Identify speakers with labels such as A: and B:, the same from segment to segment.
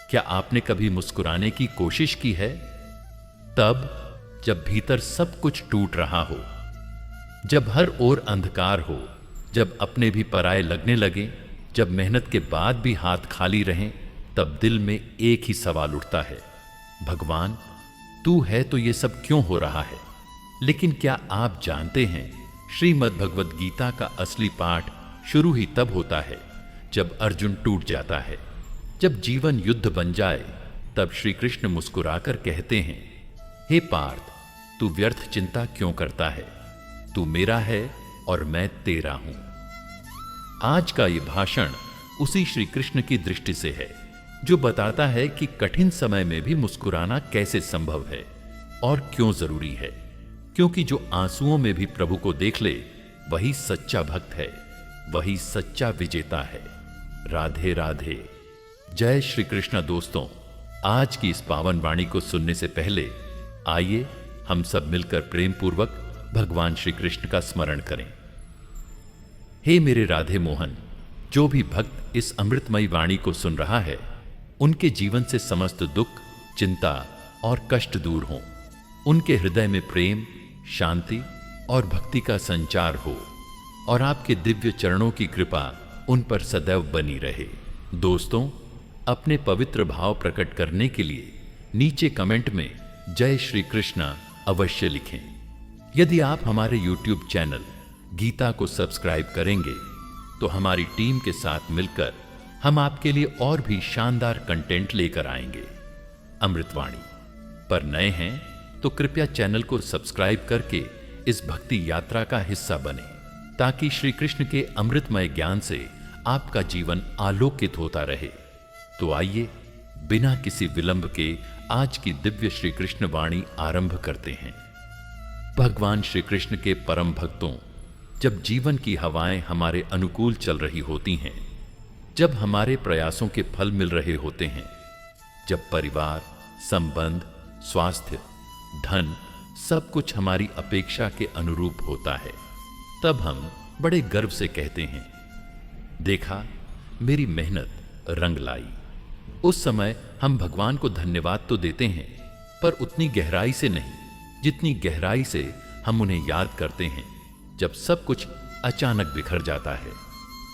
A: क्या आपने कभी मुस्कुराने की कोशिश की है? तब जब भीतर सब कुछ टूट रहा हो, जब हर ओर अंधकार हो, जब अपने भी पराये लगने लगे, जब मेहनत के बाद भी हाथ खाली रहें, तब दिल में एक ही सवाल उठता है, भगवान तू है तो ये सब क्यों हो रहा है? लेकिन क्या आप जानते हैं, श्रीमद् भगवद गीता का असली पाठ शुरू ही तब होता है जब अर्जुन टूट जाता है। जब जीवन युद्ध बन जाए, तब श्री कृष्ण मुस्कुराकर कहते हैं, हे पार्थ, तू व्यर्थ चिंता क्यों करता है? तू मेरा है और मैं तेरा हूं। आज का यह भाषण उसी श्री कृष्ण की दृष्टि से है, जो बताता है कि कठिन समय में भी मुस्कुराना कैसे संभव है और क्यों जरूरी है। क्योंकि जो आंसुओं में भी प्रभु को देख ले, वही सच्चा भक्त है, वही सच्चा विजेता है। राधे राधे। जय श्री कृष्ण। दोस्तों, आज की इस पावन वाणी को सुनने से पहले आइए हम सब मिलकर प्रेम पूर्वक भगवान श्री कृष्ण का स्मरण करें। हे मेरे राधे मोहन, जो भी भक्त इस अमृतमयी वाणी को सुन रहा है, उनके जीवन से समस्त दुख, चिंता और कष्ट दूर हों। उनके हृदय में प्रेम, शांति और भक्ति का संचार हो और आपके दिव्य चरणों की कृपा उन पर सदैव बनी रहे। दोस्तों, अपने पवित्र भाव प्रकट करने के लिए नीचे कमेंट में जय श्री कृष्णा अवश्य लिखें। यदि आप हमारे YouTube चैनल गीता को सब्सक्राइब करेंगे, तो हमारी टीम के साथ मिलकर हम आपके लिए और भी शानदार कंटेंट लेकर आएंगे। अमृतवाणी पर नए हैं तो कृपया चैनल को सब्सक्राइब करके इस भक्ति यात्रा का हिस्सा बने, ताकि श्री कृष्ण के अमृतमय ज्ञान से आपका जीवन आलोकित होता रहे। तो आइए बिना किसी विलंब के आज की दिव्य श्री कृष्ण वाणी आरंभ करते हैं। भगवान श्री कृष्ण के परम भक्तों, जब जीवन की हवाएं हमारे अनुकूल चल रही होती हैं, जब हमारे प्रयासों के फल मिल रहे होते हैं, जब परिवार, संबंध, स्वास्थ्य, धन सब कुछ हमारी अपेक्षा के अनुरूप होता है, तब हम बड़े गर्व से कहते हैं, देखा मेरी मेहनत रंग लाई। उस समय हम भगवान को धन्यवाद तो देते हैं, पर उतनी गहराई से नहीं जितनी गहराई से हम उन्हें याद करते हैं जब सब कुछ अचानक बिखर जाता है।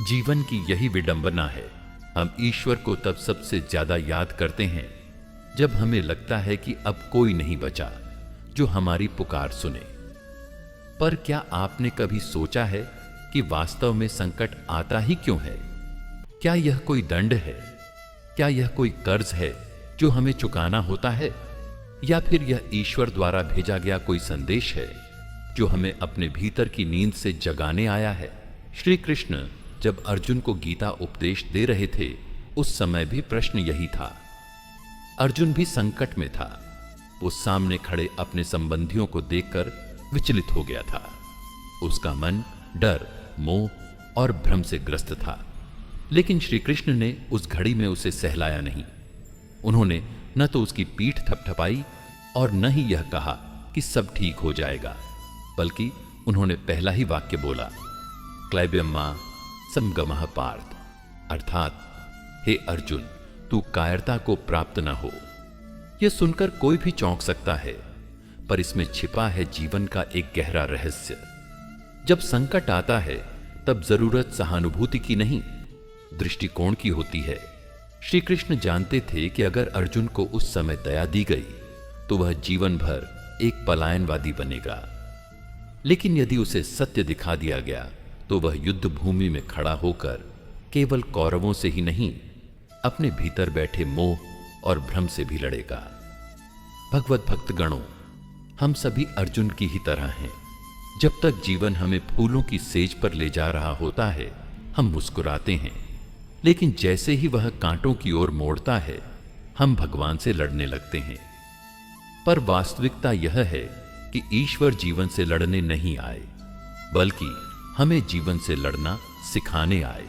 A: जीवन की यही विडंबना है। हम ईश्वर को तब सबसे ज्यादा याद करते हैं जब हमें लगता है कि अब कोई नहीं बचा जो हमारी पुकार सुने। पर क्या आपने कभी सोचा है कि वास्तव में संकट आता ही क्यों है? क्या यह कोई दंड है? क्या यह कोई कर्ज है जो हमें चुकाना होता है? या फिर यह ईश्वर द्वारा भेजा गया कोई संदेश है जो हमें अपने भीतर की नींद से जगाने आया है? श्री कृष्ण जब अर्जुन को गीता उपदेश दे रहे थे, उस समय भी प्रश्न यही था। अर्जुन भी संकट में था। वो सामने खड़े अपने संबंधियों को देखकर विचलित हो गया था। उसका मन डर, मोह और भ्रम से ग्रस्त था। लेकिन श्री कृष्ण ने उस घड़ी में उसे सहलाया नहीं। उन्होंने न तो उसकी पीठ थपथपाई और न ही यह कहा कि सब ठीक हो जाएगा, बल्कि उन्होंने पहला ही वाक्य बोला, क्लैब्यम्मा समगमः पार्थ, अर्थात हे अर्जुन, तू कायरता को प्राप्त न हो। यह सुनकर कोई भी चौंक सकता है, पर इसमें छिपा है जीवन का एक गहरा रहस्य। जब संकट आता है, तब जरूरत सहानुभूति की नहीं, दृष्टिकोण की होती है। श्री कृष्ण जानते थे कि अगर अर्जुन को उस समय दया दी गई तो वह जीवन भर एक पलायनवादी बनेगा। लेकिन यदि उसे सत्य दिखा दिया गया तो वह युद्ध भूमि में खड़ा होकर केवल कौरवों से ही नहीं, अपने भीतर बैठे मोह और भ्रम से भी लड़ेगा। भगवत भक्त गणों, हम सभी अर्जुन की ही तरह हैं। जब तक जीवन हमें फूलों की सेज पर ले जा रहा होता है, हम मुस्कुराते हैं, लेकिन जैसे ही वह कांटों की ओर मोड़ता है, हम भगवान से लड़ने लगते हैं। पर वास्तविकता यह है कि ईश्वर जीवन से लड़ने नहीं आए, बल्कि हमें जीवन से लड़ना सिखाने आए।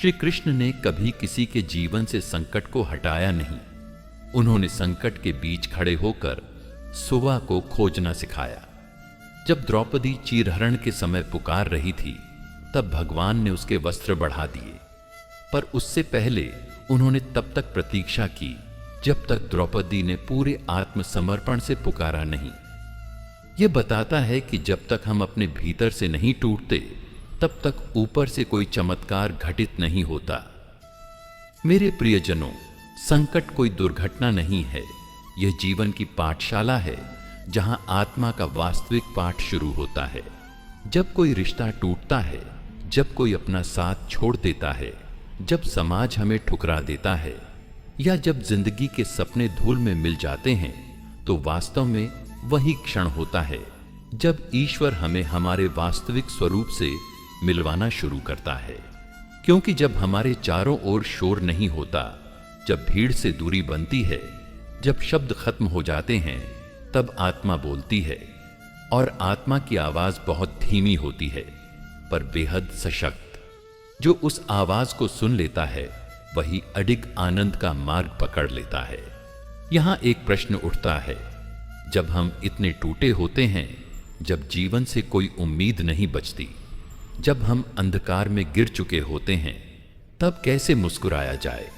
A: श्री कृष्ण ने कभी किसी के जीवन से संकट को हटाया नहीं। उन्होंने संकट के बीच खड़े होकर सुवा को खोजना सिखाया। जब द्रौपदी चीरहरण के समय पुकार रही थी, तब भगवान ने उसके वस्त्र बढ़ा दिए, पर उससे पहले उन्होंने तब तक प्रतीक्षा की जब तक द्रौपदी ने पूरे आत्मसमर्पण से पुकारा नहीं। यह बताता है कि जब तक हम अपने भीतर से नहीं टूटते तब तक ऊपर से कोई चमत्कार घटित नहीं होता। मेरे प्रियजनों, संकट कोई दुर्घटना नहीं है, यह जीवन की पाठशाला है जहां आत्मा का वास्तविक पाठ शुरू होता है। जब कोई रिश्ता टूटता है, जब कोई अपना साथ छोड़ देता है, जब समाज हमें ठुकरा देता है या जब जिंदगी के सपने धूल में मिल जाते हैं, तो वास्तव में वही क्षण होता है जब ईश्वर हमें हमारे वास्तविक स्वरूप से मिलवाना शुरू करता है। क्योंकि जब हमारे चारों ओर शोर नहीं होता, जब भीड़ से दूरी बनती है, जब शब्द खत्म हो जाते हैं, तब आत्मा बोलती है। और आत्मा की आवाज बहुत धीमी होती है पर बेहद सशक्त। जो उस आवाज को सुन लेता है वही अडिग आनंद का मार्ग पकड़ लेता है। यहां एक प्रश्न उठता है, जब हम इतने टूटे होते हैं, जब जीवन से कोई उम्मीद नहीं बचती, जब हम अंधकार में गिर चुके होते हैं, तब कैसे मुस्कुराया जाए?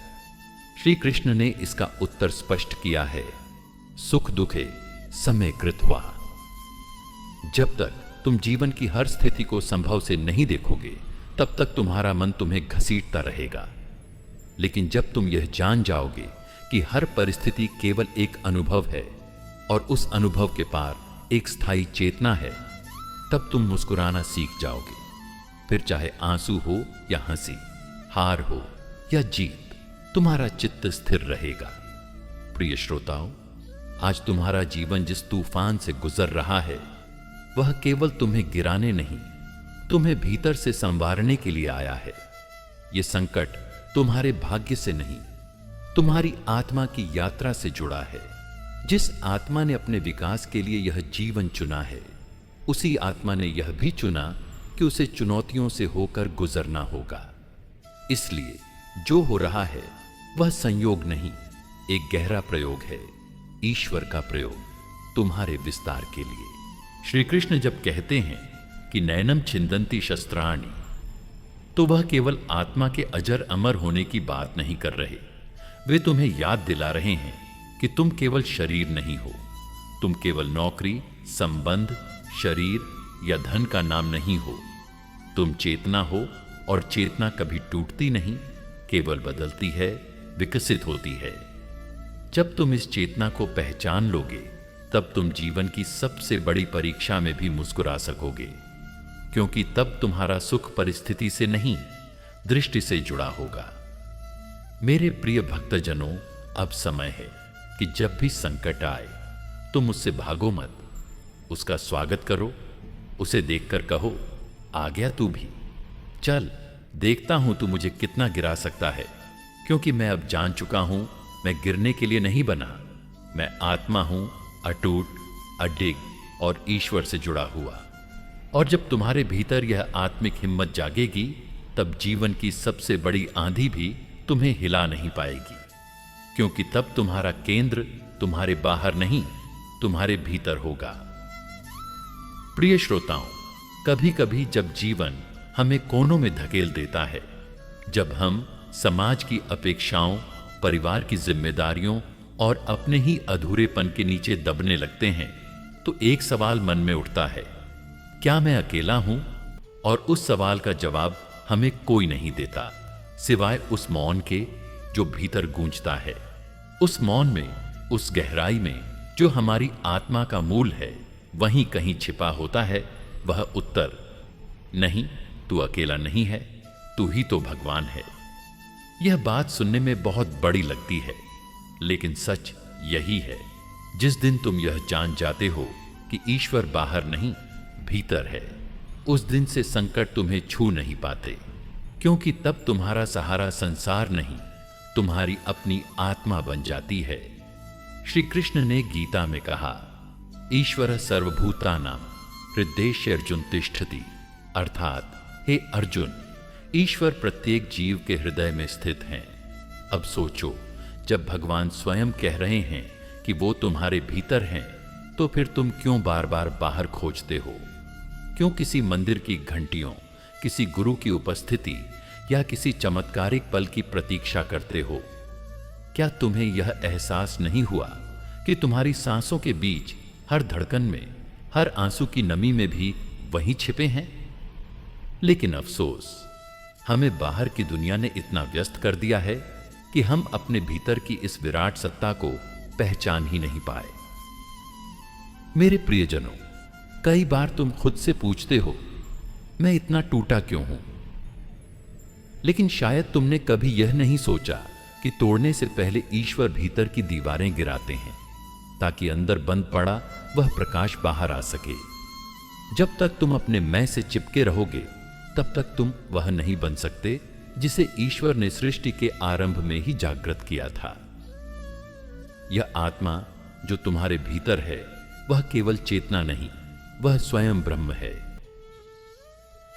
A: श्री कृष्ण ने इसका उत्तर स्पष्ट किया है, सुख दुखे समय कृत्वा। जब तक तुम जीवन की हर स्थिति को संभव से नहीं देखोगे, तब तक तुम्हारा मन तुम्हें घसीटता रहेगा। लेकिन जब तुम यह जान जाओगे कि हर परिस्थिति केवल एक अनुभव है और उस अनुभव के पार एक स्थायी चेतना है, तब तुम मुस्कुराना सीख जाओगे। फिर चाहे आंसू हो या हंसी, हार हो या जीत, तुम्हारा चित्त स्थिर रहेगा। प्रिय श्रोताओं, आज तुम्हारा जीवन जिस तूफान से गुजर रहा है, वह केवल तुम्हें गिराने नहीं, तुम्हें भीतर से संवारने के लिए आया है। यह संकट तुम्हारे भाग्य से नहीं, तुम्हारी आत्मा की यात्रा से जुड़ा है। जिस आत्मा ने अपने विकास के लिए यह जीवन चुना है, उसी आत्मा ने यह भी चुना कि उसे चुनौतियों से होकर गुजरना होगा। इसलिए जो हो रहा है वह संयोग नहीं, एक गहरा प्रयोग है, ईश्वर का प्रयोग तुम्हारे विस्तार के लिए। श्री कृष्ण जब कहते हैं कि नैनम छिंदंती शस्त्राणि, तो वह केवल आत्मा के अजर अमर होने की बात नहीं कर रहे। वे तुम्हें याद दिला रहे हैं कि तुम केवल शरीर नहीं हो, तुम केवल नौकरी, संबंध, शरीर या धन का नाम नहीं हो। तुम चेतना हो और चेतना कभी टूटती नहीं, केवल बदलती है, विकसित होती है। जब तुम इस चेतना को पहचान लोगे, तब तुम जीवन की सबसे बड़ी परीक्षा में भी मुस्कुरा सकोगे, क्योंकि तब तुम्हारा सुख परिस्थिति से नहीं, दृष्टि से जुड़ा होगा। मेरे प्रिय भक्तजनों, अब समय है कि जब भी संकट आए तुम उससे भागो मत, उसका स्वागत करो, उसे देखकर कहो, आ गया तू भी, चल देखता हूं तू मुझे कितना गिरा सकता है, क्योंकि मैं अब जान चुका हूं मैं गिरने के लिए नहीं बना। मैं आत्मा हूं, अटूट, अडिग और ईश्वर से जुड़ा हुआ। और जब तुम्हारे भीतर यह आत्मिक हिम्मत जागेगी, तब जीवन की सबसे बड़ी आंधी भी तुम्हें हिला नहीं पाएगी, क्योंकि तब तुम्हारा केंद्र तुम्हारे बाहर नहीं, तुम्हारे भीतर होगा। प्रिय श्रोताओं, कभी कभी जब जीवन हमें कोनों में धकेल देता है, जब हम समाज की अपेक्षाओं, परिवार की जिम्मेदारियों और अपने ही अधूरेपन के नीचे दबने लगते हैं, तो एक सवाल मन में उठता है, क्या मैं अकेला हूं? और उस सवाल का जवाब हमें कोई नहीं देता, सिवाय उस मौन के जो भीतर गूंजता है। उस मौन में, उस गहराई में जो हमारी आत्मा का मूल है, वहीं कहीं छिपा होता है वह उत्तर, नहीं, तू अकेला नहीं है, तू ही तो भगवान है। यह बात सुनने में बहुत बड़ी लगती है, लेकिन सच यही है। जिस दिन तुम यह जान जाते हो कि ईश्वर बाहर नहीं, भीतर है, उस दिन से संकट तुम्हें छू नहीं पाते, क्योंकि तब तुम्हारा सहारा संसार नहीं, तुम्हारी अपनी आत्मा बन जाती है। श्री कृष्ण ने गीता में कहा, ईश्वर सर्वभूतानां हृदयेषु अर्जुन तिष्ठति, अर्थात हे अर्जुन, ईश्वर प्रत्येक जीव के हृदय में स्थित हैं। अब सोचो, जब भगवान स्वयं कह रहे हैं कि वो तुम्हारे भीतर हैं, तो फिर तुम क्यों बार बार बाहर खोजते हो? क्यों किसी मंदिर की घंटियों, किसी गुरु की उपस्थिति या किसी चमत्कारिक पल की प्रतीक्षा करते हो? क्या तुम्हें यह एहसास नहीं हुआ कि तुम्हारी सांसों के बीच, हर धड़कन में, हर आंसू की नमी में भी वही छिपे हैं? लेकिन अफसोस, हमें बाहर की दुनिया ने इतना व्यस्त कर दिया है कि हम अपने भीतर की इस विराट सत्ता को पहचान ही नहीं पाए। मेरे प्रियजनों, कई बार तुम खुद से पूछते हो, मैं इतना टूटा क्यों हूं? लेकिन शायद तुमने कभी यह नहीं सोचा कि तोड़ने से पहले ईश्वर भीतर की दीवारें गिराते हैं ताकि अंदर बंद पड़ा वह प्रकाश बाहर आ सके। जब तक तुम अपने मैं से चिपके रहोगे, तब तक तुम वह नहीं बन सकते जिसे ईश्वर ने सृष्टि के आरंभ में ही जागृत किया था। यह आत्मा जो तुम्हारे भीतर है, वह केवल चेतना नहीं, वह स्वयं ब्रह्म है।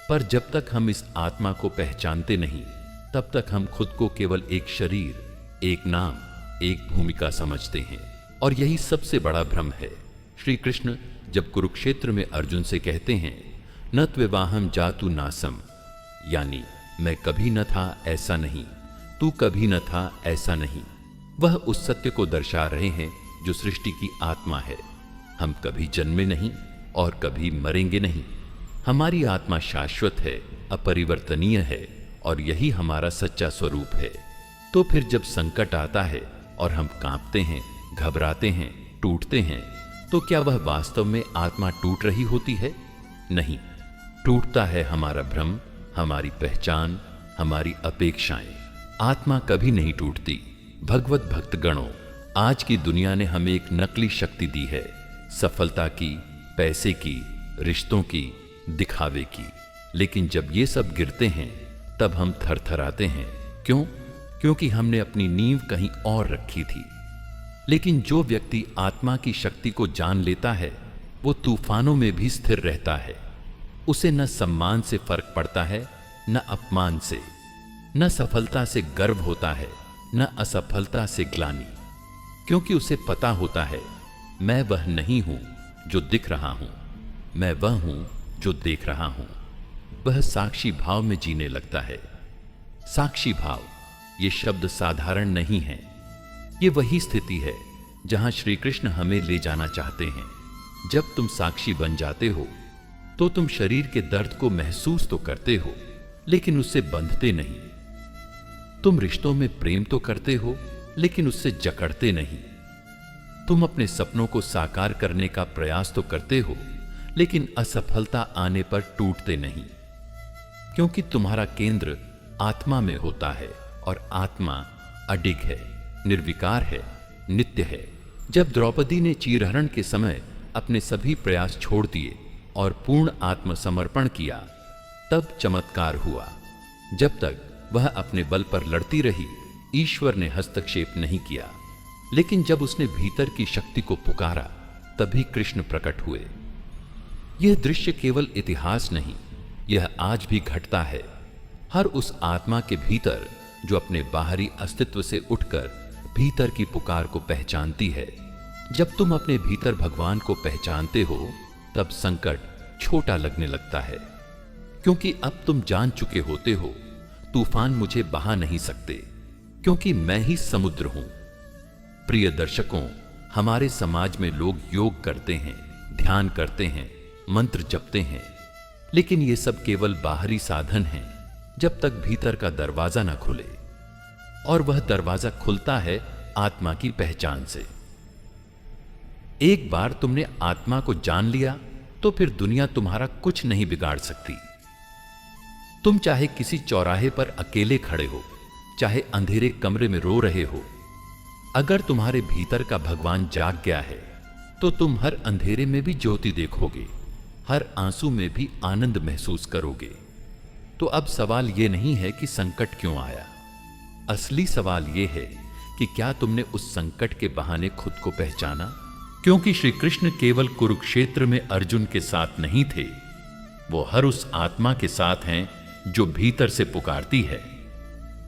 A: पर जब तक हम इस आत्मा को पहचानते नहीं, तब तक हम खुद को केवल एक शरीर, एक नाम, एक भूमिका समझते हैं, और यही सबसे बड़ा भ्रम है। श्री कृष्ण जब कुरुक्षेत्र में अर्जुन से कहते हैं, न त्वेवाहम जातु नासम, यानी मैं कभी न था ऐसा नहीं, तू कभी न था ऐसा नहीं, वह उस सत्य को दर्शा रहे हैं जो सृष्टि की आत्मा है। हम कभी जन्मे नहीं और कभी मरेंगे नहीं। हमारी आत्मा शाश्वत है, अपरिवर्तनीय है, और यही हमारा सच्चा स्वरूप है। तो फिर जब संकट आता है और हम कांपते हैं, घबराते हैं, टूटते हैं, तो क्या वह वास्तव में आत्मा टूट रही होती है? नहीं, टूटता है हमारा भ्रम, हमारी पहचान, हमारी अपेक्षाएं। आत्मा कभी नहीं टूटती। भगवत भक्तगणों, आज की दुनिया ने हमें एक नकली शक्ति दी है, सफलता की, पैसे की, रिश्तों की, दिखावे की। लेकिन जब ये सब गिरते हैं, तब हम थरथराते हैं। क्यों? क्योंकि हमने अपनी नींव कहीं और रखी थी। लेकिन जो व्यक्ति आत्मा की शक्ति को जान लेता है, वो तूफानों में भी स्थिर रहता है। उसे न सम्मान से फर्क पड़ता है, न अपमान से, न सफलता से गर्व होता है, न असफलता से ग्लानि, क्योंकि उसे पता होता है, मैं वह नहीं हूं जो दिख रहा हूं, मैं वह हूं जो देख रहा हूं। वह साक्षी भाव में जीने लगता है। साक्षी भाव, ये शब्द साधारण नहीं है। ये वही स्थिति है जहां श्री कृष्ण हमें ले जाना चाहते हैं। जब तुम साक्षी बन जाते हो, तो तुम शरीर के दर्द को महसूस तो करते हो, लेकिन उससे बंधते नहीं। तुम रिश्तों में प्रेम तो करते हो, लेकिन उससे जकड़ते नहीं। तुम अपने सपनों को साकार करने का प्रयास तो करते हो, लेकिन असफलता आने पर टूटते नहीं, क्योंकि तुम्हारा केंद्र आत्मा में होता है, और आत्मा अडिग है, निर्विकार है, नित्य है। जब द्रौपदी ने चीरहरण के समय अपने सभी प्रयास छोड़ दिए और पूर्ण आत्मसमर्पण किया, तब चमत्कार हुआ। जब तक वह अपने बल पर लड़ती रही, ईश्वर ने हस्तक्षेप नहीं किया। लेकिन जब उसने भीतर की शक्ति को पुकारा, तभी कृष्ण प्रकट हुए। यह दृश्य केवल इतिहास नहीं, यह आज भी घटता है। हर उस आत्मा के भीतर जो अपने बाहरी अस्तित्व से उठकर भीतर की पुकार को पहचानती है। जब तुम अपने भीतर भगवान को पहचानते हो, तब संकट छोटा लगने लगता है, क्योंकि अब तुम जान चुके होते हो, तूफान मुझे बहा नहीं सकते, क्योंकि मैं ही समुद्र हूं। प्रिय दर्शकों, हमारे समाज में लोग योग करते हैं, ध्यान करते हैं, मंत्र जपते हैं, लेकिन ये सब केवल बाहरी साधन हैं, जब तक भीतर का दरवाजा ना खुले। और वह दरवाजा खुलता है आत्मा की पहचान से। एक बार तुमने आत्मा को जान लिया, तो फिर दुनिया तुम्हारा कुछ नहीं बिगाड़ सकती। तुम चाहे किसी चौराहे पर अकेले खड़े हो, चाहे अंधेरे कमरे में रो रहे हो, अगर तुम्हारे भीतर का भगवान जाग गया है, तो तुम हर अंधेरे में भी ज्योति देखोगे, हर आंसू में भी आनंद महसूस करोगे। तो अब सवाल यह नहीं है कि संकट क्यों आया, असली सवाल यह है कि क्या तुमने उस संकट के बहाने खुद को पहचाना? क्योंकि श्री कृष्ण केवल कुरुक्षेत्र में अर्जुन के साथ नहीं थे, वो हर उस आत्मा के साथ हैं जो भीतर से पुकारती है।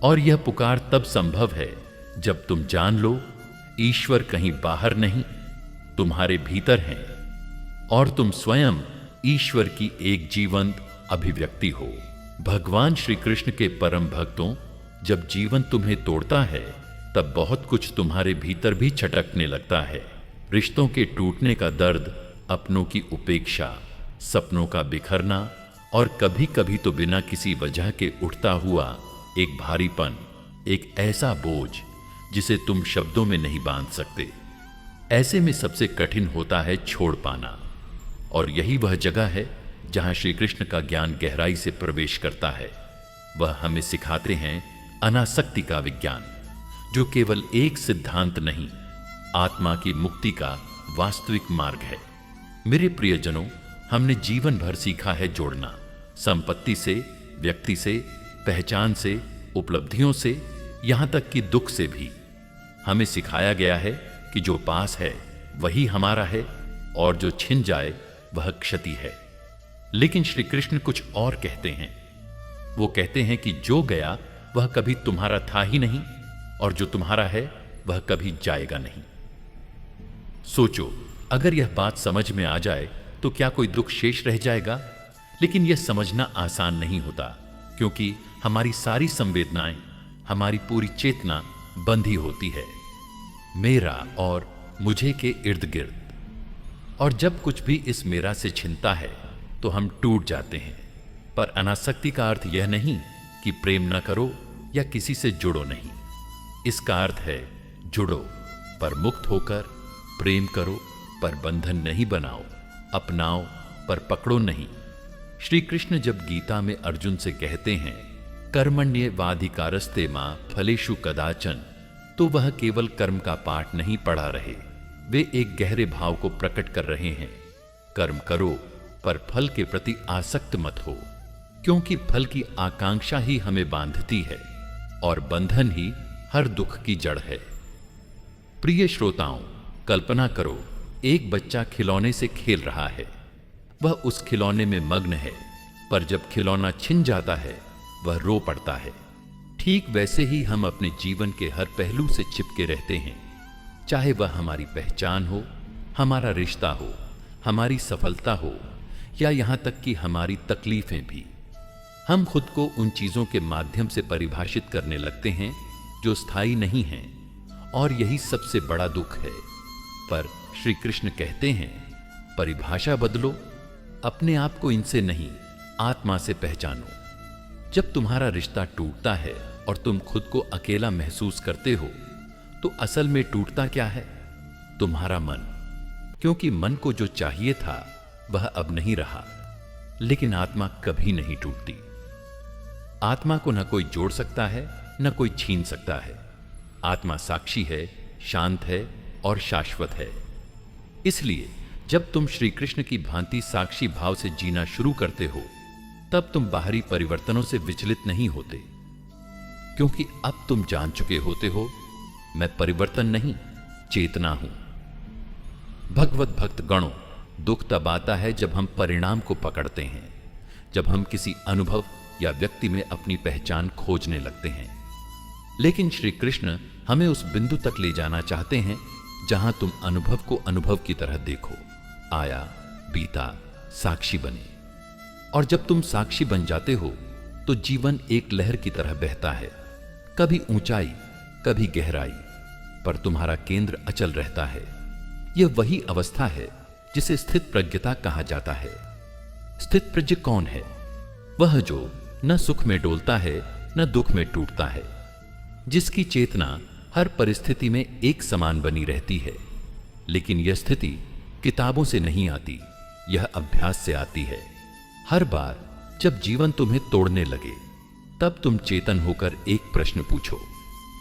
A: और यह पुकार तब संभव है जब तुम जान लो, ईश्वर कहीं बाहर नहीं, तुम्हारे भीतर हैं, और तुम स्वयं ईश्वर की एक जीवंत अभिव्यक्ति हो। भगवान श्री कृष्ण के परम भक्तों, जब जीवन तुम्हें तोड़ता है तब बहुत कुछ तुम्हारे भीतर भी छटकने लगता है। रिश्तों के टूटने का दर्द, अपनों की उपेक्षा, सपनों का बिखरना और कभी कभी तो बिना किसी वजह के उठता हुआ एक भारीपन, एक ऐसा बोझ जिसे तुम शब्दों में नहीं बांध सकते। ऐसे में सबसे कठिन होता है छोड़ पाना। और यही वह जगह है जहां श्री कृष्ण का ज्ञान गहराई से प्रवेश करता है। वह हमें सिखाते हैं अनासक्ति का विज्ञान, जो केवल एक सिद्धांत नहीं, आत्मा की मुक्ति का वास्तविक मार्ग है। मेरे प्रियजनों, हमने जीवन भर सीखा है जोड़ना, संपत्ति से, व्यक्ति से, पहचान से, उपलब्धियों से, यहां तक कि दुख से भी। हमें सिखाया गया है कि जो पास है वही हमारा है और जो छिन जाए वह क्षति है। लेकिन श्री कृष्ण कुछ और कहते हैं। वो कहते हैं कि जो गया वह कभी तुम्हारा था ही नहीं और जो तुम्हारा है वह कभी जाएगा नहीं। सोचो, अगर यह बात समझ में आ जाए तो क्या कोई दुख शेष रह जाएगा? लेकिन यह समझना आसान नहीं होता, क्योंकि हमारी सारी संवेदनाएं, हमारी पूरी चेतना बंधी होती है मेरा और मुझे के इर्द गिर्द। और जब कुछ भी इस मेरा से छिनता है तो हम टूट जाते हैं। पर अनासक्ति का अर्थ यह नहीं कि प्रेम न करो या किसी से जुड़ो नहीं। इसका अर्थ है जुड़ो पर मुक्त होकर, प्रेम करो पर बंधन नहीं बनाओ, अपनाओ पर पकड़ो नहीं। श्री कृष्ण जब गीता में अर्जुन से कहते हैं कर्मण्येवाधिकारस्ते मा फलेषु कदाचन, तो वह केवल कर्म का पाठ नहीं पढ़ा रहे, वे एक गहरे भाव को प्रकट कर रहे हैं। कर्म करो पर फल के प्रति आसक्त मत हो, क्योंकि फल की आकांक्षा ही हमें बांधती है और बंधन ही हर दुख की जड़ है। प्रिय श्रोताओं, कल्पना करो, एक बच्चा खिलौने से खेल रहा है। वह उस खिलौने में मग्न है, पर जब खिलौना छिन जाता है वह रो पड़ता है। ठीक वैसे ही हम अपने जीवन के हर पहलू से चिपके रहते हैं, चाहे वह हमारी पहचान हो, हमारा रिश्ता हो, हमारी सफलता हो या यहां तक कि हमारी तकलीफें भी। हम खुद को उन चीजों के माध्यम से परिभाषित करने लगते हैं जो स्थायी नहीं हैं, और यही सबसे बड़ा दुख है। पर श्री कृष्ण कहते हैं परिभाषा बदलो, अपने आप को इनसे नहीं, आत्मा से पहचानो। जब तुम्हारा रिश्ता टूटता है और तुम खुद को अकेला महसूस करते हो तो असल में टूटता क्या है? तुम्हारा मन, क्योंकि मन को जो चाहिए था वह अब नहीं रहा। लेकिन आत्मा कभी नहीं टूटती। आत्मा को न कोई जोड़ सकता है, न कोई छीन सकता है। आत्मा साक्षी है, शांत है और शाश्वत है। इसलिए जब तुम श्री कृष्ण की भांति साक्षी भाव से जीना शुरू करते हो, तब तुम बाहरी परिवर्तनों से विचलित नहीं होते, क्योंकि अब तुम जान चुके होते हो मैं परिवर्तन नहीं, चेतना हूं। भगवत भक्त गणों, दुख तब आता है जब हम परिणाम को पकड़ते हैं, जब हम किसी अनुभव या व्यक्ति में अपनी पहचान खोजने लगते हैं। लेकिन श्री कृष्ण हमें उस बिंदु तक ले जाना चाहते हैं जहां तुम अनुभव को अनुभव की तरह देखो, आया, बीता, साक्षी बने। और जब तुम साक्षी बन जाते हो तो जीवन एक लहर की तरह बहता है, कभी ऊंचाई, कभी गहराई, पर तुम्हारा केंद्र अचल रहता है। यह वही अवस्था है जिसे स्थित प्रज्ञता कहा जाता है। स्थित प्रज्ञ कौन है? वह जो न सुख में डोलता है न दुख में टूटता है, जिसकी चेतना हर परिस्थिति में एक समान बनी रहती है। लेकिन यह स्थिति किताबों से नहीं आती, यह अभ्यास से आती है। हर बार जब जीवन तुम्हें तोड़ने लगे, तब तुम चेतन होकर एक प्रश्न पूछो,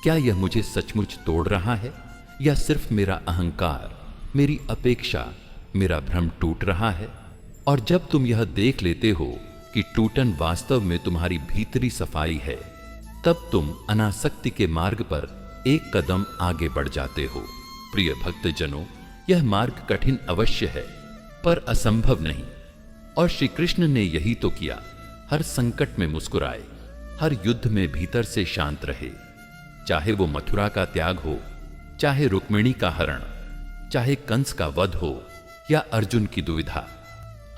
A: क्या यह मुझे सचमुच तोड़ रहा है या सिर्फ मेरा अहंकार, मेरी अपेक्षा, मेरा भ्रम टूट रहा है? और जब तुम यह देख लेते हो कि टूटन वास्तव में तुम्हारी भीतरी सफाई है, तब तुम अनासक्ति के मार्ग पर एक कदम आगे बढ़ जाते हो। प्रिय भक्तजनों, यह मार्ग कठिन अवश्य है, पर असंभव नहीं। और श्री कृष्ण ने यही तो किया। हर संकट में मुस्कुराए, हर युद्ध में भीतर से शांत रहे। चाहे वो मथुरा का त्याग हो, चाहे रुक्मिणी का हरण, चाहे कंस का वध हो या अर्जुन की दुविधा,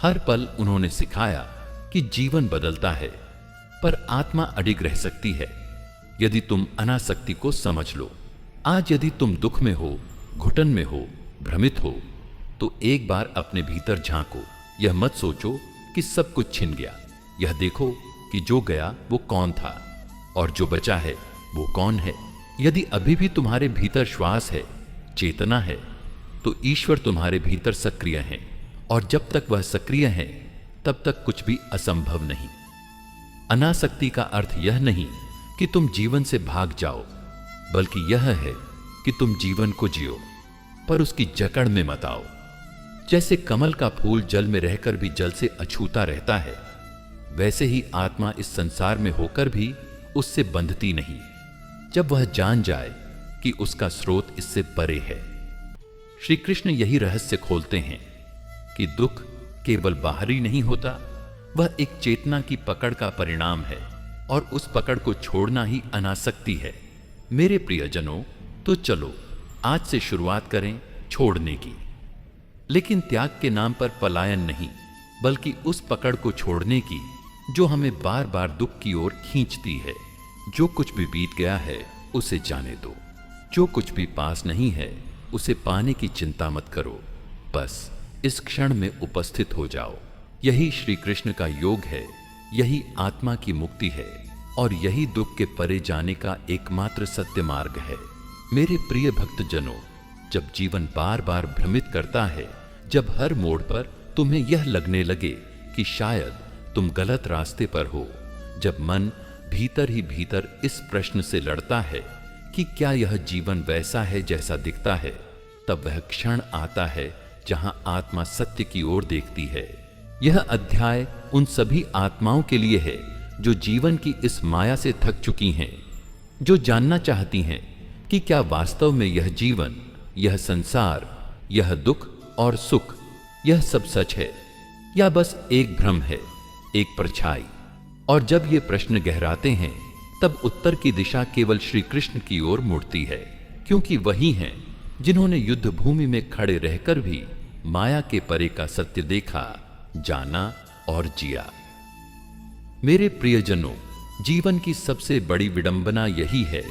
A: हर पल उन्होंने सिखाया कि जीवन बदलता है, पर आत्मा अडिग रह सकती है यदि तुम अनासक्ति को समझ लो। आज यदि तुम दुख में हो, घुटन में हो, भ्रमित हो, तो एक बार अपने भीतर झांको। यह मत सोचो कि सब कुछ छिन गया। यह देखो कि जो गया वो कौन था और जो बचा है वो कौन है। यदि अभी भी तुम्हारे भीतर श्वास है, चेतना है, तो ईश्वर तुम्हारे भीतर सक्रिय है, और जब तक वह सक्रिय है तब तक कुछ भी असंभव नहीं। अनासक्ति का अर्थ यह नहीं कि तुम जीवन से भाग जाओ, बल्कि यह है कि तुम जीवन को जियो, पर उसकी जकड़ में मत आओ। जैसे कमल का फूल जल में रहकर भी जल से अछूता रहता है, वैसे ही आत्मा इस संसार में होकर भी उससे बंधती नहीं, जब वह जान जाए कि उसका स्रोत इससे परे है। श्री कृष्ण यही रहस्य खोलते हैं कि दुख केवल बाहरी नहीं होता, वह एक चेतना की पकड़ का परिणाम है, और उस पकड़ को छोड़ना ही अनासक्ति है। मेरे प्रियजनों, तो चलो आज से शुरुआत करें छोड़ने की। लेकिन त्याग के नाम पर पलायन नहीं, बल्कि उस पकड़ को छोड़ने की जो हमें बार बार दुख की ओर खींचती है। जो कुछ भी बीत गया है उसे जाने दो। जो कुछ भी पास नहीं है उसे पाने की चिंता मत करो, बस इस क्षण में उपस्थित हो जाओ। यही श्री कृष्ण का योग है, यही आत्मा की मुक्ति है, और यही दुख के परे जाने का एकमात्र सत्य मार्ग है। मेरे प्रिय भक्तजनों, जब जीवन बार बार भ्रमित करता है, जब हर मोड़ पर तुम्हें यह लगने लगे कि शायद तुम गलत रास्ते पर हो, जब मन भीतर ही भीतर इस प्रश्न से लड़ता है कि क्या यह जीवन वैसा है जैसा दिखता है, तब वह क्षण आता है जहां आत्मा सत्य की ओर देखती है। यह अध्याय उन सभी आत्माओं के लिए है जो जीवन की इस माया से थक चुकी हैं, जो जानना चाहती हैं कि क्या वास्तव में यह जीवन, यह संसार, यह दुख और सुख, यह सब सच है या बस एक भ्रम है, एक परछाई। और जब ये प्रश्न गहराते हैं, तब उत्तर की दिशा केवल श्री कृष्ण की ओर मुड़ती है, क्योंकि वही हैं जिन्होंने युद्ध भूमि में खड़े रहकर भी माया के परे का सत्य देखा, जाना और जिया। मेरे प्रियजनों, जीवन की सबसे बड़ी विडंबना यही है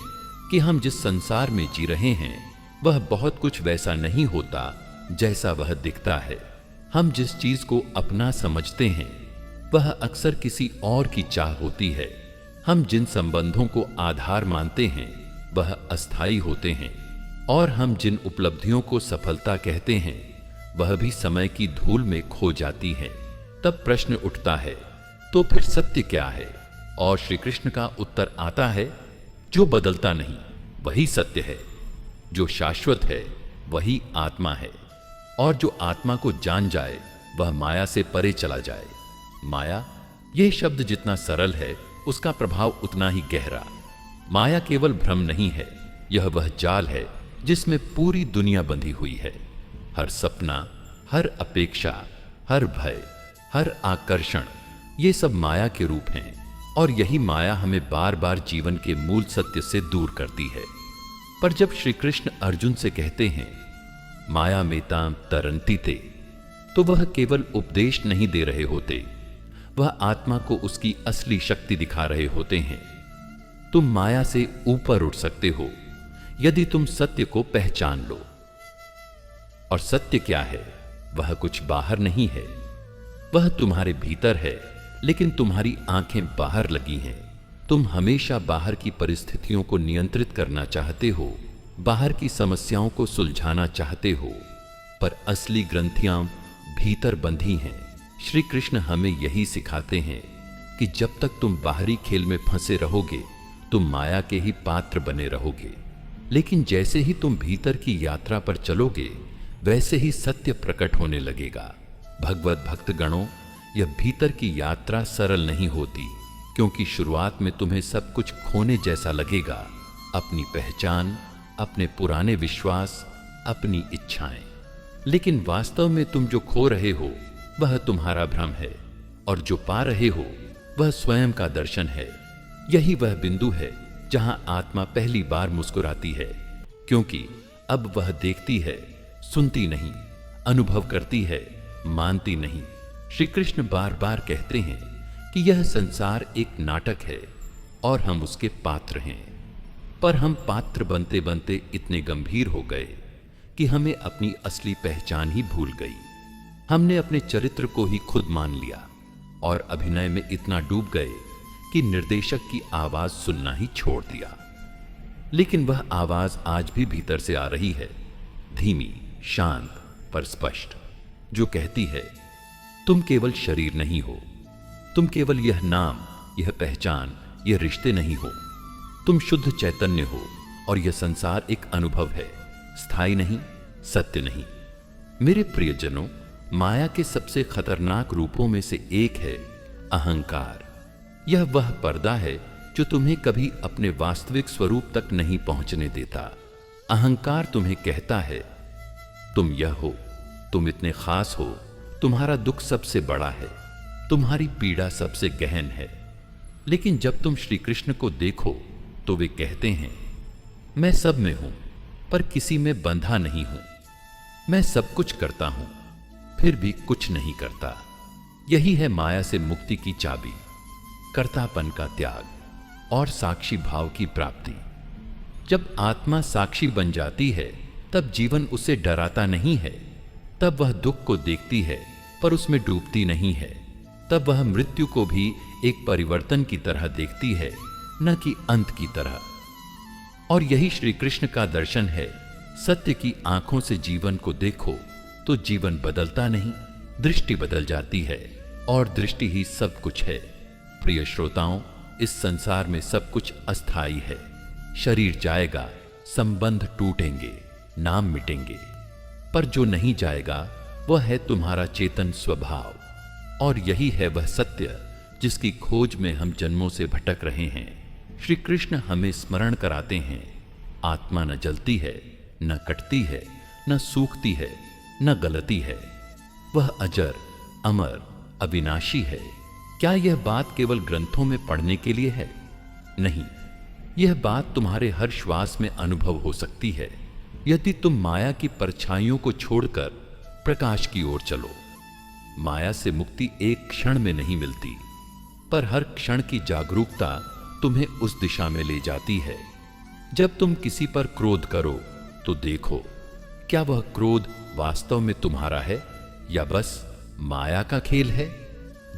A: कि हम जिस संसार में जी रहे हैं वह बहुत कुछ वैसा नहीं होता जैसा वह दिखता है। हम जिस चीज को अपना समझते हैं वह अक्सर किसी और की चाह होती है। हम जिन संबंधों को आधार मानते हैं वह अस्थायी होते हैं, और हम जिन उपलब्धियों को सफलता कहते हैं वह भी समय की धूल में खो जाती है। तब प्रश्न उठता है, तो फिर सत्य क्या है? और श्री कृष्ण का उत्तर आता है, जो बदलता नहीं वही सत्य है, जो शाश्वत है वही आत्मा है, और जो आत्मा को जान जाए वह माया से परे चला जाए। माया, यह शब्द जितना सरल है उसका प्रभाव उतना ही गहरा। माया केवल भ्रम नहीं है, यह वह जाल है जिसमें पूरी दुनिया बंधी हुई है। हर सपना, हर अपेक्षा, हर भय, हर आकर्षण, ये सब माया के रूप हैं, और यही माया हमें बार बार जीवन के मूल सत्य से दूर करती है। पर जब श्री कृष्ण अर्जुन से कहते हैं माया मेताम तरंती ते, तो वह केवल उपदेश नहीं दे रहे होते, वह आत्मा को उसकी असली शक्ति दिखा रहे होते हैं। तुम माया से ऊपर उठ सकते हो यदि तुम सत्य को पहचान लो। और सत्य क्या है? वह कुछ बाहर नहीं है, वह तुम्हारे भीतर है, लेकिन तुम्हारी आंखें बाहर लगी हैं। तुम हमेशा बाहर की परिस्थितियों को नियंत्रित करना चाहते हो, बाहर की समस्याओं को सुलझाना चाहते हो, पर असली ग्रंथियां भीतर बंधी हैं। श्री कृष्ण हमें यही सिखाते हैं कि जब तक तुम बाहरी खेल में फंसे रहोगे तुम माया के ही पात्र बने रहोगे, लेकिन जैसे ही तुम भीतर की यात्रा पर चलोगे वैसे ही सत्य प्रकट होने लगेगा। भगवत भक्तगणों, यह भीतर की यात्रा सरल नहीं होती, क्योंकि शुरुआत में तुम्हें सब कुछ खोने जैसा लगेगा, अपनी पहचान, अपने पुराने विश्वास, अपनी इच्छाएं। लेकिन वास्तव में तुम जो खो रहे हो वह तुम्हारा भ्रम है, और जो पा रहे हो वह स्वयं का दर्शन है। यही वह बिंदु है जहां आत्मा पहली बार मुस्कुराती है, क्योंकि अब वह देखती है, सुनती नहीं, अनुभव करती है, मानती नहीं। श्री कृष्ण बार बार कहते हैं कि यह संसार एक नाटक है और हम उसके पात्र हैं। पर हम पात्र बनते बनते इतने गंभीर हो गए कि हमें अपनी असली पहचान ही भूल गई। हमने अपने चरित्र को ही खुद मान लिया और अभिनय में इतना डूब गए कि निर्देशक की आवाज सुनना ही छोड़ दिया। लेकिन वह आवाज आज भी भीतर से आ रही है, धीमी, शांत पर स्पष्ट, जो कहती है, तुम केवल शरीर नहीं हो, तुम केवल यह नाम, यह पहचान, यह रिश्ते नहीं हो, तुम शुद्ध चैतन्य हो और यह संसार एक अनुभव है, स्थायी नहीं, सत्य नहीं। मेरे प्रियजनों, माया के सबसे खतरनाक रूपों में से एक है अहंकार। यह वह पर्दा है जो तुम्हें कभी अपने वास्तविक स्वरूप तक नहीं पहुंचने देता। अहंकार तुम्हें कहता है, तुम यह हो, तुम इतने खास हो, तुम्हारा दुख सबसे बड़ा है, तुम्हारी पीड़ा सबसे गहन है। लेकिन जब तुम श्री कृष्ण को देखो तो वे कहते हैं, मैं सब में हूं पर किसी में बंधा नहीं हूं, मैं सब कुछ करता हूं फिर भी कुछ नहीं करता। यही है माया से मुक्ति की चाबी, कर्तापन का त्याग और साक्षी भाव की प्राप्ति। जब आत्मा साक्षी बन जाती है तब जीवन उसे डराता नहीं है, तब वह दुख को देखती है पर उसमें डूबती नहीं है, तब वह मृत्यु को भी एक परिवर्तन की तरह देखती है, न कि अंत की तरह। और यही श्री कृष्ण का दर्शन है। सत्य की आंखों से जीवन को देखो तो जीवन बदलता नहीं, दृष्टि बदल जाती है और दृष्टि ही सब कुछ है। प्रिय श्रोताओं, इस संसार में सब कुछ अस्थाई है। शरीर जाएगा, संबंध टूटेंगे, नाम मिटेंगे, पर जो नहीं जाएगा वह है तुम्हारा चेतन स्वभाव। और यही है वह सत्य जिसकी खोज में हम जन्मों से भटक रहे हैं। श्री कृष्ण हमें स्मरण कराते हैं, आत्मा न जलती है, न कटती है, न सूखती है, न गलती है, वह अजर, अमर, अविनाशी है। क्या यह बात केवल ग्रंथों में पढ़ने के लिए है? नहीं, यह बात तुम्हारे हर श्वास में अनुभव हो सकती है यदि तुम माया की परछाइयों को छोड़कर प्रकाश की ओर चलो। माया से मुक्ति एक क्षण में नहीं मिलती, पर हर क्षण की जागरूकता तुम्हें उस दिशा में ले जाती है। जब तुम किसी पर क्रोध करो तो देखो, क्या वह क्रोध वास्तव में तुम्हारा है या बस माया का खेल है?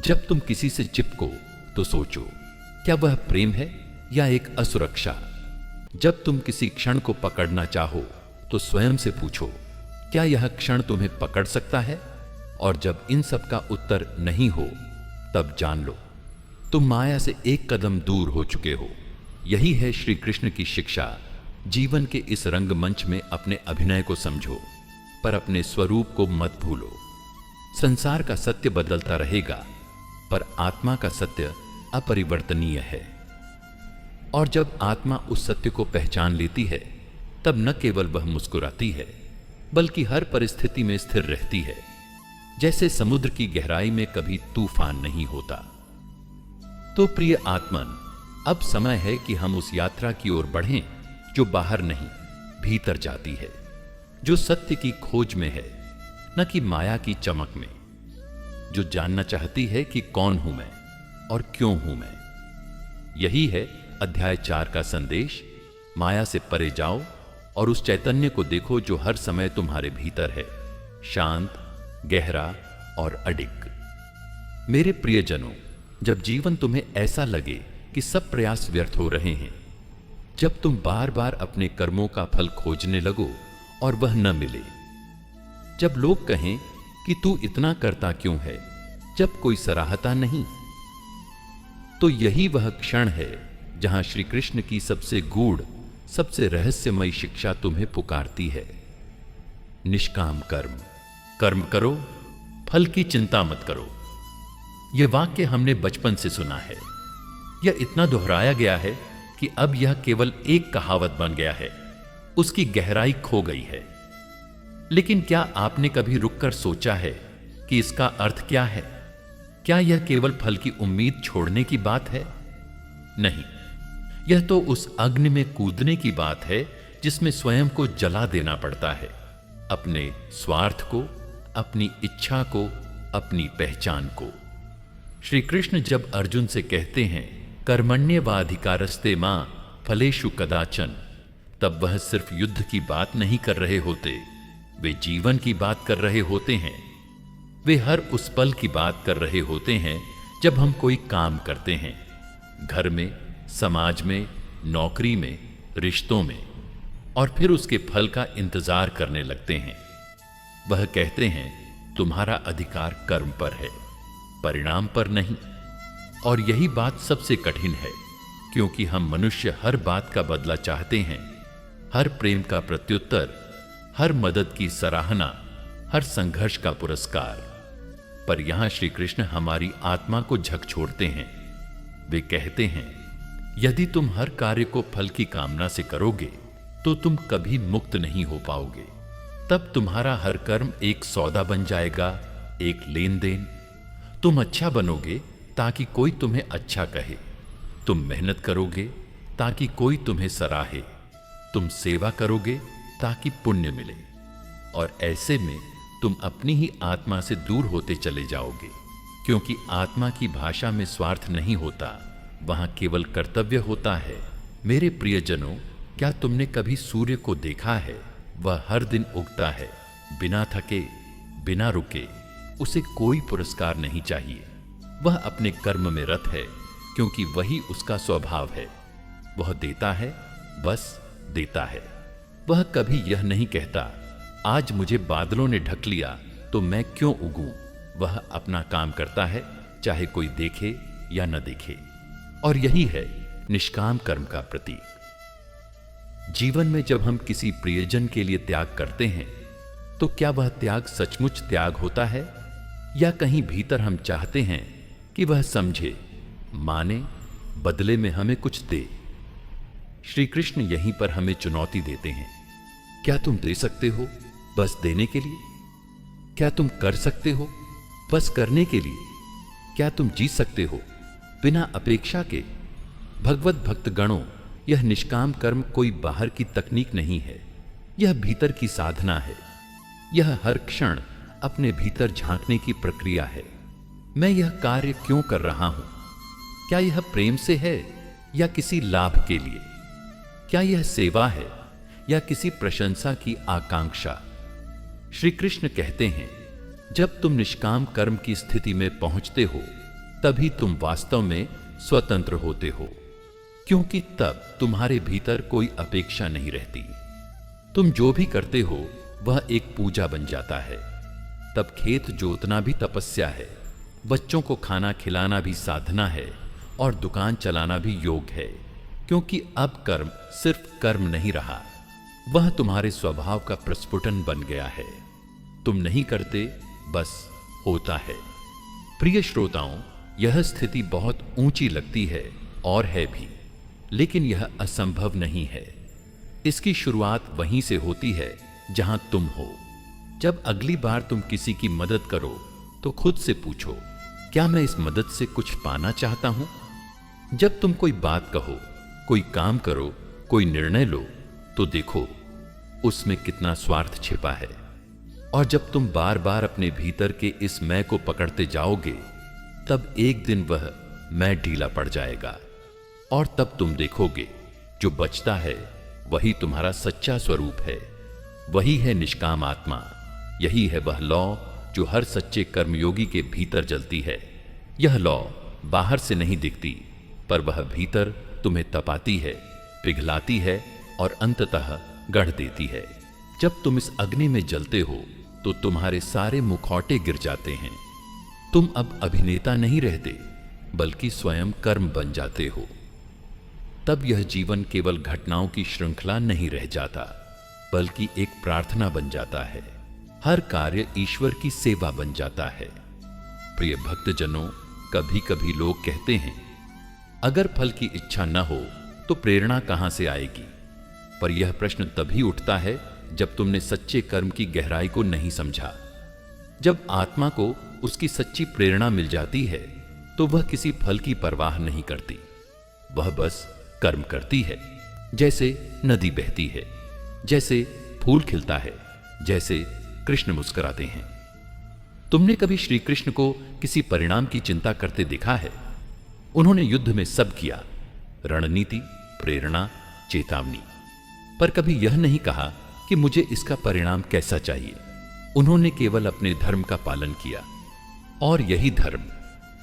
A: जब तुम किसी से चिपको तो सोचो, क्या वह प्रेम है या एक असुरक्षा? जब तुम किसी क्षण को पकड़ना चाहो तो स्वयं से पूछो, क्या यह क्षण तुम्हें पकड़ सकता है? और जब इन सब का उत्तर नहीं हो तब जान लो तुम माया से एक कदम दूर हो चुके हो। यही है श्री कृष्ण की शिक्षा। जीवन के इस रंगमंच में अपने अभिनय को समझो, पर अपने स्वरूप को मत भूलो। संसार का सत्य बदलता रहेगा, पर आत्मा का सत्य अपरिवर्तनीय है। और जब आत्मा उस सत्य को पहचान लेती है तब न केवल वह मुस्कुराती है बल्कि हर परिस्थिति में स्थिर रहती है। जैसे समुद्र की गहराई में कभी तूफान नहीं होता। तो प्रिय आत्मन, अब समय है कि हम उस यात्रा की ओर बढ़ें जो बाहर नहीं, भीतर जाती है, जो सत्य की खोज में है, न कि माया की चमक में, जो जानना चाहती है कि कौन हूं मैं और क्यों हूं मैं। यही है अध्याय 4 का संदेश। माया से परे जाओ और उस चैतन्य को देखो जो हर समय तुम्हारे भीतर है, शांत, गहरा और अडिग। मेरे प्रियजनों, जब जीवन तुम्हें ऐसा लगे कि सब प्रयास व्यर्थ हो रहे हैं, जब तुम बार बार अपने कर्मों का फल खोजने लगो और वह न मिले, जब लोग कहें कि तू इतना करता क्यों है, जब कोई सराहता नहीं, तो यही वह क्षण है जहां श्री कृष्ण की सबसे गूढ़, सबसे रहस्यमयी शिक्षा तुम्हें पुकारती है। निष्काम कर्म, कर्म करो, फल की चिंता मत करो। यह वाक्य हमने बचपन से सुना है। यह इतना दोहराया गया है कि अब यह केवल एक कहावत बन गया है, उसकी गहराई खो गई है। लेकिन क्या आपने कभी रुककर सोचा है कि इसका अर्थ क्या है? क्या यह केवल फल की उम्मीद छोड़ने की बात है? नहीं, यह तो उस अग्नि में कूदने की बात है जिसमें स्वयं को जला देना पड़ता है, अपने स्वार्थ को, अपनी इच्छा को, अपनी पहचान को। श्री कृष्ण जब अर्जुन से कहते हैं कर्मण्येवाधिकारस्ते मां फलेषु कदाचन, तब वह सिर्फ युद्ध की बात नहीं कर रहे होते, वे जीवन की बात कर रहे होते हैं। वे हर उस पल की बात कर रहे होते हैं जब हम कोई काम करते हैं, घर में, समाज में, नौकरी में, रिश्तों में, और फिर उसके फल का इंतजार करने लगते हैं। वह कहते हैं तुम्हारा अधिकार कर्म पर है, परिणाम पर नहीं। और यही बात सबसे कठिन है, क्योंकि हम मनुष्य हर बात का बदला चाहते हैं, हर प्रेम का प्रत्युत्तर, हर मदद की सराहना, हर संघर्ष का पुरस्कार। पर यहां श्री कृष्ण हमारी आत्मा को झकझोरते हैं। वे कहते हैं यदि तुम हर कार्य को फल की कामना से करोगे तो तुम कभी मुक्त नहीं हो पाओगे। तब तुम्हारा हर कर्म एक सौदा बन जाएगा, एक लेन देन। तुम अच्छा बनोगे ताकि कोई तुम्हें अच्छा कहे, तुम मेहनत करोगे ताकि कोई तुम्हें सराहे, तुम सेवा करोगे ताकि पुण्य मिले, और ऐसे में तुम अपनी ही आत्मा से दूर होते चले जाओगे। क्योंकि आत्मा की भाषा में स्वार्थ नहीं होता, वहां केवल कर्तव्य होता है। मेरे प्रियजनों, क्या तुमने कभी सूर्य को देखा है? वह हर दिन उगता है, बिना थके, बिना रुके। उसे कोई पुरस्कार नहीं चाहिए। वह अपने कर्म में रत है, क्योंकि वही उसका स्वभाव है। वह देता है, बस देता है। वह कभी यह नहीं कहता आज मुझे बादलों ने ढक लिया तो मैं क्यों उगूं। वह अपना काम करता है, चाहे कोई देखे या न देखे। और यही है निष्काम कर्म का प्रतीक। जीवन में जब हम किसी प्रियजन के लिए त्याग करते हैं तो क्या वह त्याग सचमुच त्याग होता है, या कहीं भीतर हम चाहते हैं कि वह समझे, माने, बदले में हमें कुछ दे। श्री कृष्ण यहीं पर हमें चुनौती देते हैं। क्या तुम दे सकते हो बस देने के लिए? क्या तुम कर सकते हो बस करने के लिए? क्या तुम जी सकते हो बिना अपेक्षा के? भगवत भक्त गणों, यह निष्काम कर्म कोई बाहर की तकनीक नहीं है, यह भीतर की साधना है। यह हर क्षण अपने भीतर झांकने की प्रक्रिया है। मैं यह कार्य क्यों कर रहा हूं? क्या यह प्रेम से है या किसी लाभ के लिए? क्या यह सेवा है या किसी प्रशंसा की आकांक्षा? श्री कृष्ण कहते हैं जब तुम निष्काम कर्म की स्थिति में पहुंचते हो तभी तुम वास्तव में स्वतंत्र होते हो, क्योंकि तब तुम्हारे भीतर कोई अपेक्षा नहीं रहती। तुम जो भी करते हो वह एक पूजा बन जाता है। तब खेत जोतना भी तपस्या है, बच्चों को खाना खिलाना भी साधना है, और दुकान चलाना भी योग है। क्योंकि अब कर्म सिर्फ कर्म नहीं रहा, वह तुम्हारे स्वभाव का प्रस्फुटन बन गया है। तुम नहीं करते, बस होता है। प्रिय श्रोताओं, यह स्थिति बहुत ऊंची लगती है और है भी, लेकिन यह असंभव नहीं है। इसकी शुरुआत वहीं से होती है जहां तुम हो। जब अगली बार तुम किसी की मदद करो तो खुद से पूछो, क्या मैं इस मदद से कुछ पाना चाहता हूं? जब तुम कोई बात कहो, कोई काम करो, कोई निर्णय लो, तो देखो उसमें कितना स्वार्थ छिपा है। और जब तुम बार बार अपने भीतर के इस मैं को पकड़ते जाओगे, तब एक दिन वह मैं ढीला पड़ जाएगा, और तब तुम देखोगे जो बचता है वही तुम्हारा सच्चा स्वरूप है। वही है निष्काम आत्मा। यही है वह लौ जो हर सच्चे कर्मयोगी के भीतर जलती है। यह लौ बाहर से नहीं दिखती, पर वह भीतर तुम्हें तपाती है, पिघलाती है और अंततः गढ़ देती है। जब तुम इस अग्नि में जलते हो तो तुम्हारे सारे मुखौटे गिर जाते हैं। तुम अब अभिनेता नहीं रहते, बल्कि स्वयं कर्म बन जाते हो। तब यह जीवन केवल घटनाओं की श्रृंखला नहीं रह जाता, बल्कि एक प्रार्थना बन जाता है। हर कार्य ईश्वर की सेवा बन जाता है। प्रिय भक्तजनों, कभी कभी लोग कहते हैं अगर फल की इच्छा न हो तो प्रेरणा कहां से आएगी? पर यह प्रश्न तभी उठता है जब तुमने सच्चे कर्म की गहराई को नहीं समझा। जब आत्मा को उसकी सच्ची प्रेरणा मिल जाती है तो वह किसी फल की परवाह नहीं करती, वह बस कर्म करती है। जैसे नदी बहती है, जैसे फूल खिलता है, जैसे कृष्ण मुस्कुराते हैं। तुमने कभी श्री कृष्ण को किसी परिणाम की चिंता करते देखा है? उन्होंने युद्ध में सब किया, रणनीति, प्रेरणा, चेतावनी, पर कभी यह नहीं कहा कि मुझे इसका परिणाम कैसा चाहिए। उन्होंने केवल अपने धर्म का पालन किया, और यही धर्म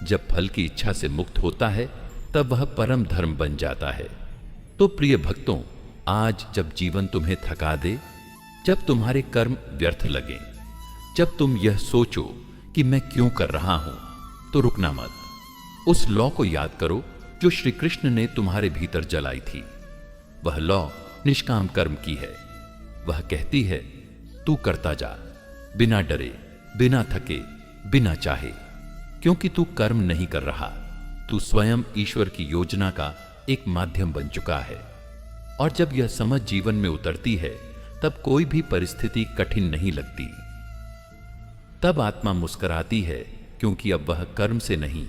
A: जब फल की इच्छा से मुक्त होता है तब वह परम धर्म बन जाता है। तो प्रिय भक्तों, आज जब जीवन तुम्हें थका दे, जब तुम्हारे कर्म व्यर्थ लगें, जब तुम यह सोचो कि मैं क्यों कर रहा हूं, तो रुकना मत। उस लौ को याद करो जो श्री कृष्ण ने तुम्हारे भीतर जलाई थी। वह लौ निष्काम कर्म की है। वह कहती है, तू करता जा, बिना डरे, बिना थके, बिना चाहे, क्योंकि तू कर्म नहीं कर रहा, तू स्वयं ईश्वर की योजना का एक माध्यम बन चुका है। और जब यह समझ जीवन में उतरती है तब कोई भी परिस्थिति कठिन नहीं लगती। तब आत्मा मुस्कुराती है, क्योंकि अब वह कर्म से नहीं,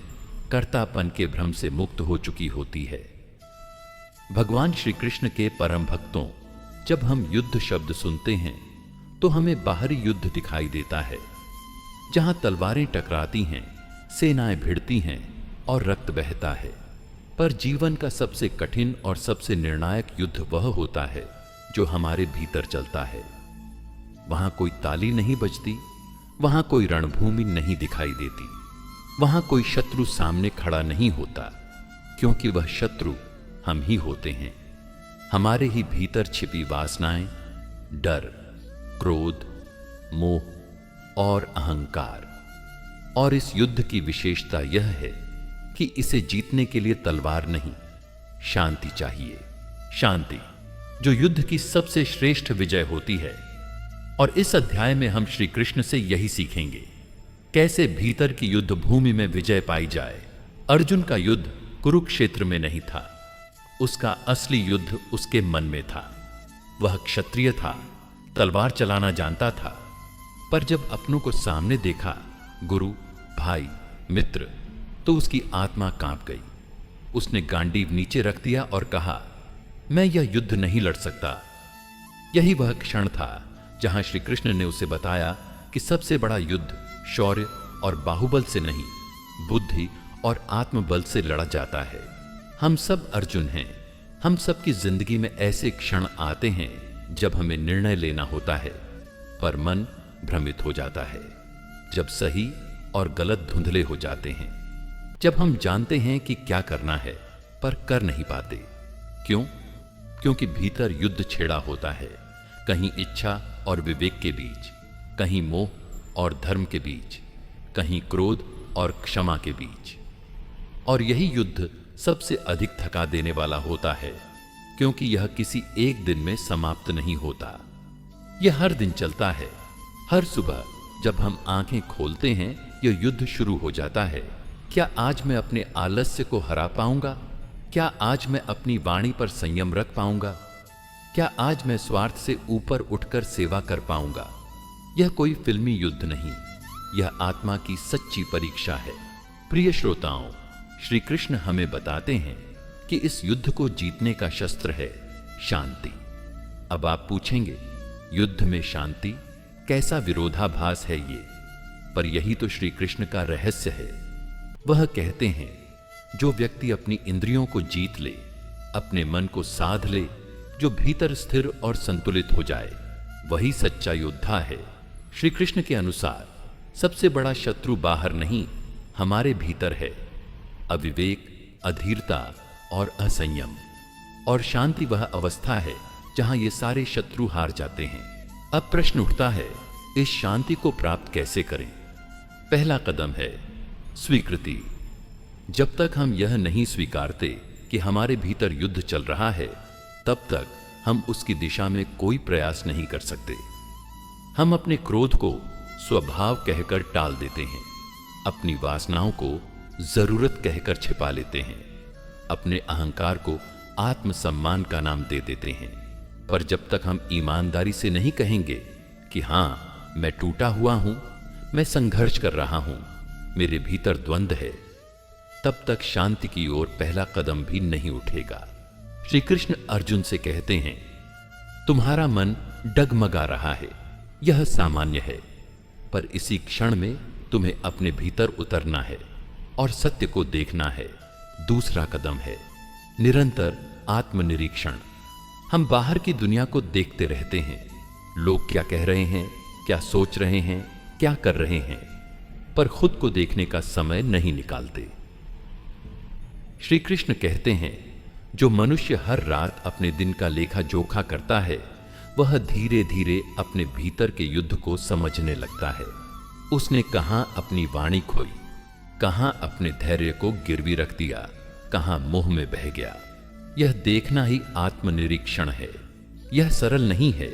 A: कर्तापन के भ्रम से मुक्त हो चुकी होती है। भगवान श्री कृष्ण के परम भक्तों, जब हम युद्ध शब्द सुनते हैं तो हमें बाहरी युद्ध दिखाई देता है, जहां तलवारें टकराती हैं, सेनाएं भिड़ती हैं और रक्त बहता है। पर जीवन का सबसे कठिन और सबसे निर्णायक युद्ध वह होता है जो हमारे भीतर चलता है। वहां कोई ताली नहीं बजती, वहां कोई रणभूमि नहीं दिखाई देती, वहां कोई शत्रु सामने खड़ा नहीं होता, क्योंकि वह शत्रु हम ही होते हैं। हमारे ही भीतर छिपी वासनाएं, डर, क्रोध, मोह और अहंकार। और इस युद्ध की विशेषता यह है कि इसे जीतने के लिए तलवार नहीं, शांति चाहिए। शांति जो युद्ध की सबसे श्रेष्ठ विजय होती है। और इस अध्याय में हम श्री कृष्ण से यही सीखेंगे, कैसे भीतर की युद्ध भूमि में विजय पाई जाए। अर्जुन का युद्ध कुरुक्षेत्र में नहीं था, उसका असली युद्ध उसके मन में था। वह क्षत्रिय था, तलवार चलाना जानता था, पर जब अपनों को सामने देखा, गुरु, भाई, मित्र, तो उसकी आत्मा कांप गई। उसने गांडीव नीचे रख दिया और कहा, मैं यह युद्ध नहीं लड़ सकता। यही वह क्षण था जहां श्री कृष्ण ने उसे बताया कि सबसे बड़ा युद्ध शौर्य और बाहुबल से नहीं, बुद्धि और आत्मबल से लड़ा जाता है। हम सब अर्जुन हैं। हम सब की जिंदगी में ऐसे क्षण आते हैं जब हमें निर्णय लेना होता है, पर मन भ्रमित हो जाता है, जब सही और गलत धुंधले हो जाते हैं, जब हम जानते हैं कि क्या करना है पर कर नहीं पाते। क्यों? क्योंकि भीतर युद्ध छेड़ा होता है, कहीं इच्छा और विवेक के बीच, कहीं मोह और धर्म के बीच, कहीं क्रोध और क्षमा के बीच। और यही युद्ध सबसे अधिक थका देने वाला होता है, क्योंकि यह किसी एक दिन में समाप्त नहीं होता। यह हर दिन चलता है। हर सुबह जब हम आंखें खोलते हैं, यह युद्ध शुरू हो जाता है। क्या आज मैं अपने आलस्य को हरा पाऊंगा? क्या आज मैं अपनी वाणी पर संयम रख पाऊंगा? क्या आज मैं स्वार्थ से ऊपर उठकर सेवा कर पाऊंगा? यह कोई फिल्मी युद्ध नहीं, यह आत्मा की सच्ची परीक्षा है। प्रिय श्रोताओं, श्री कृष्ण हमें बताते हैं कि इस युद्ध को जीतने का शस्त्र है शांति। अब आप पूछेंगे, युद्ध में शांति? कैसा विरोधाभास है ये? पर यही तो श्री कृष्ण का रहस्य है। वह कहते हैं, जो व्यक्ति अपनी इंद्रियों को जीत ले, अपने मन को साध ले, जो भीतर स्थिर और संतुलित हो जाए, वही सच्चा योद्धा है। श्री कृष्ण के अनुसार सबसे बड़ा शत्रु बाहर नहीं, हमारे भीतर है। अविवेक, अधीरता और असंयम। और शांति वह अवस्था है जहां ये सारे शत्रु हार जाते हैं। अब प्रश्न उठता है, इस शांति को प्राप्त कैसे करें? पहला कदम है स्वीकृति। जब तक हम यह नहीं स्वीकारते कि हमारे भीतर युद्ध चल रहा है, तब तक हम उसकी दिशा में कोई प्रयास नहीं कर सकते। हम अपने क्रोध को स्वभाव कहकर टाल देते हैं, अपनी वासनाओं को जरूरत कहकर छिपा लेते हैं, अपने अहंकार को आत्मसम्मान का नाम दे देते हैं। पर जब तक हम ईमानदारी से नहीं कहेंगे कि हां, मैं टूटा हुआ हूं, मैं संघर्ष कर रहा हूं, मेरे भीतर द्वंद्व है, तब तक शांति की ओर पहला कदम भी नहीं उठेगा। श्री कृष्ण अर्जुन से कहते हैं, तुम्हारा मन डगमगा रहा है, यह सामान्य है, पर इसी क्षण में तुम्हें अपने भीतर उतरना है और सत्य को देखना है। दूसरा कदम है निरंतर आत्मनिरीक्षण। हम बाहर की दुनिया को देखते रहते हैं, लोग क्या कह रहे हैं, क्या सोच रहे हैं, क्या कर रहे हैं, पर खुद को देखने का समय नहीं निकालते। श्री कृष्ण कहते हैं, जो मनुष्य हर रात अपने दिन का लेखा जोखा करता है, वह धीरे धीरे अपने भीतर के युद्ध को समझने लगता है। उसने कहां अपनी वाणी खोई, कहां अपने धैर्य को गिरवी रख दिया, कहां मुंह में बह गया। यह देखना ही आत्मनिरीक्षण है। यह सरल नहीं है,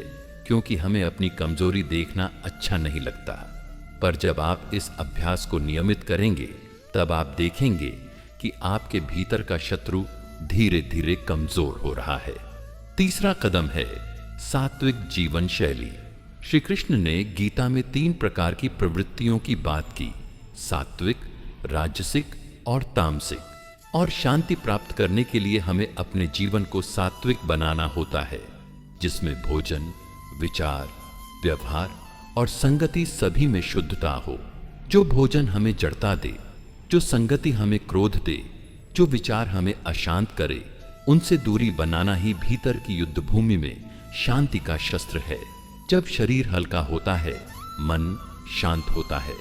A: क्योंकि हमें अपनी कमजोरी देखना अच्छा नहीं लगता, पर जब आप इस अभ्यास को नियमित करेंगे, तब आप देखेंगे कि आपके भीतर का शत्रु धीरे धीरे कमजोर हो रहा है। तीसरा कदम है सात्विक जीवन शैली। श्री कृष्ण ने गीता में 3 प्रकार की प्रवृत्तियों की बात की, सात्विक, राजसिक और तामसिक। और शांति प्राप्त करने के लिए हमें अपने जीवन को सात्विक बनाना होता है, जिसमें भोजन, विचार, व्यवहार और संगति सभी में शुद्धता हो। जो भोजन हमें जड़ता दे, जो संगति हमें क्रोध दे, जो विचार हमें अशांत करे, उनसे दूरी बनाना ही भीतर की युद्ध भूमि में शांति का शस्त्र है। जब शरीर हल्का होता है, मन शांत होता है,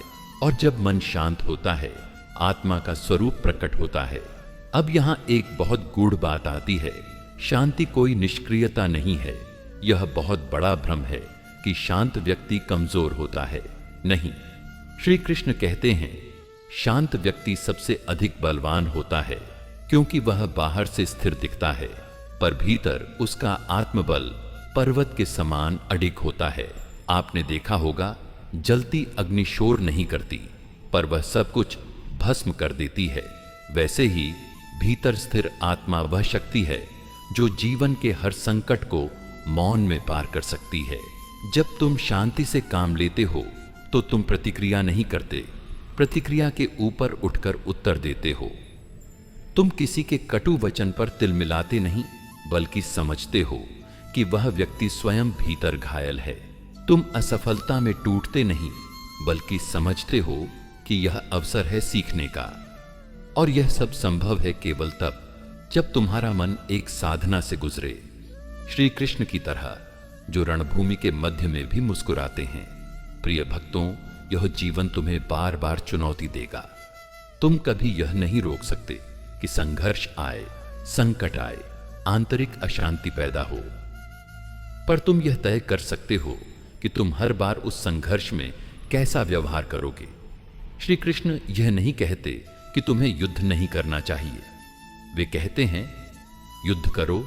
A: और जब मन शांत होता है, आत्मा का स्वरूप प्रकट होता है। अब यहां एक बहुत गूढ़ बात आती है। शांति कोई निष्क्रियता नहीं है। यह बहुत बड़ा भ्रम है कि शांत व्यक्ति कमजोर होता है। नहीं, श्री कृष्ण कहते हैं, शांत व्यक्ति सबसे अधिक बलवान होता है, क्योंकि वह बाहर से स्थिर दिखता है, पर भीतर उसका आत्मबल पर्वत के समान अडिग होता है। आपने देखा होगा, जलती अग्नि शोर नहीं करती, पर वह सब कुछ भस्म कर देती है। वैसे ही भीतर स्थिर आत्मा वह शक्ति है जो जीवन के हर संकट को मौन में पार कर सकती है। जब तुम शांति से काम लेते हो, तो तुम प्रतिक्रिया नहीं करते, प्रतिक्रिया के ऊपर उठकर उत्तर देते हो। तुम किसी के कटु वचन पर तिल मिलाते नहीं, बल्कि समझते हो कि वह व्यक्ति स्वयं भीतर घायल है। तुम असफलता में टूटते नहीं, बल्कि समझते हो कि यह अवसर है सीखने का। और यह सब संभव है केवल तब जब तुम्हारा मन एक साधना से गुजरे, श्री कृष्ण की तरह, जो रणभूमि के मध्य में भी मुस्कुराते हैं। प्रिय भक्तों, यह जीवन तुम्हें बार बार चुनौती देगा। तुम कभी यह नहीं रोक सकते कि संघर्ष आए, संकट आए, आंतरिक अशांति पैदा हो, पर तुम यह तय कर सकते हो कि तुम हर बार उस संघर्ष में कैसा व्यवहार करोगे। श्री कृष्ण यह नहीं कहते कि तुम्हें युद्ध नहीं करना चाहिए। वे कहते हैं, युद्ध करो,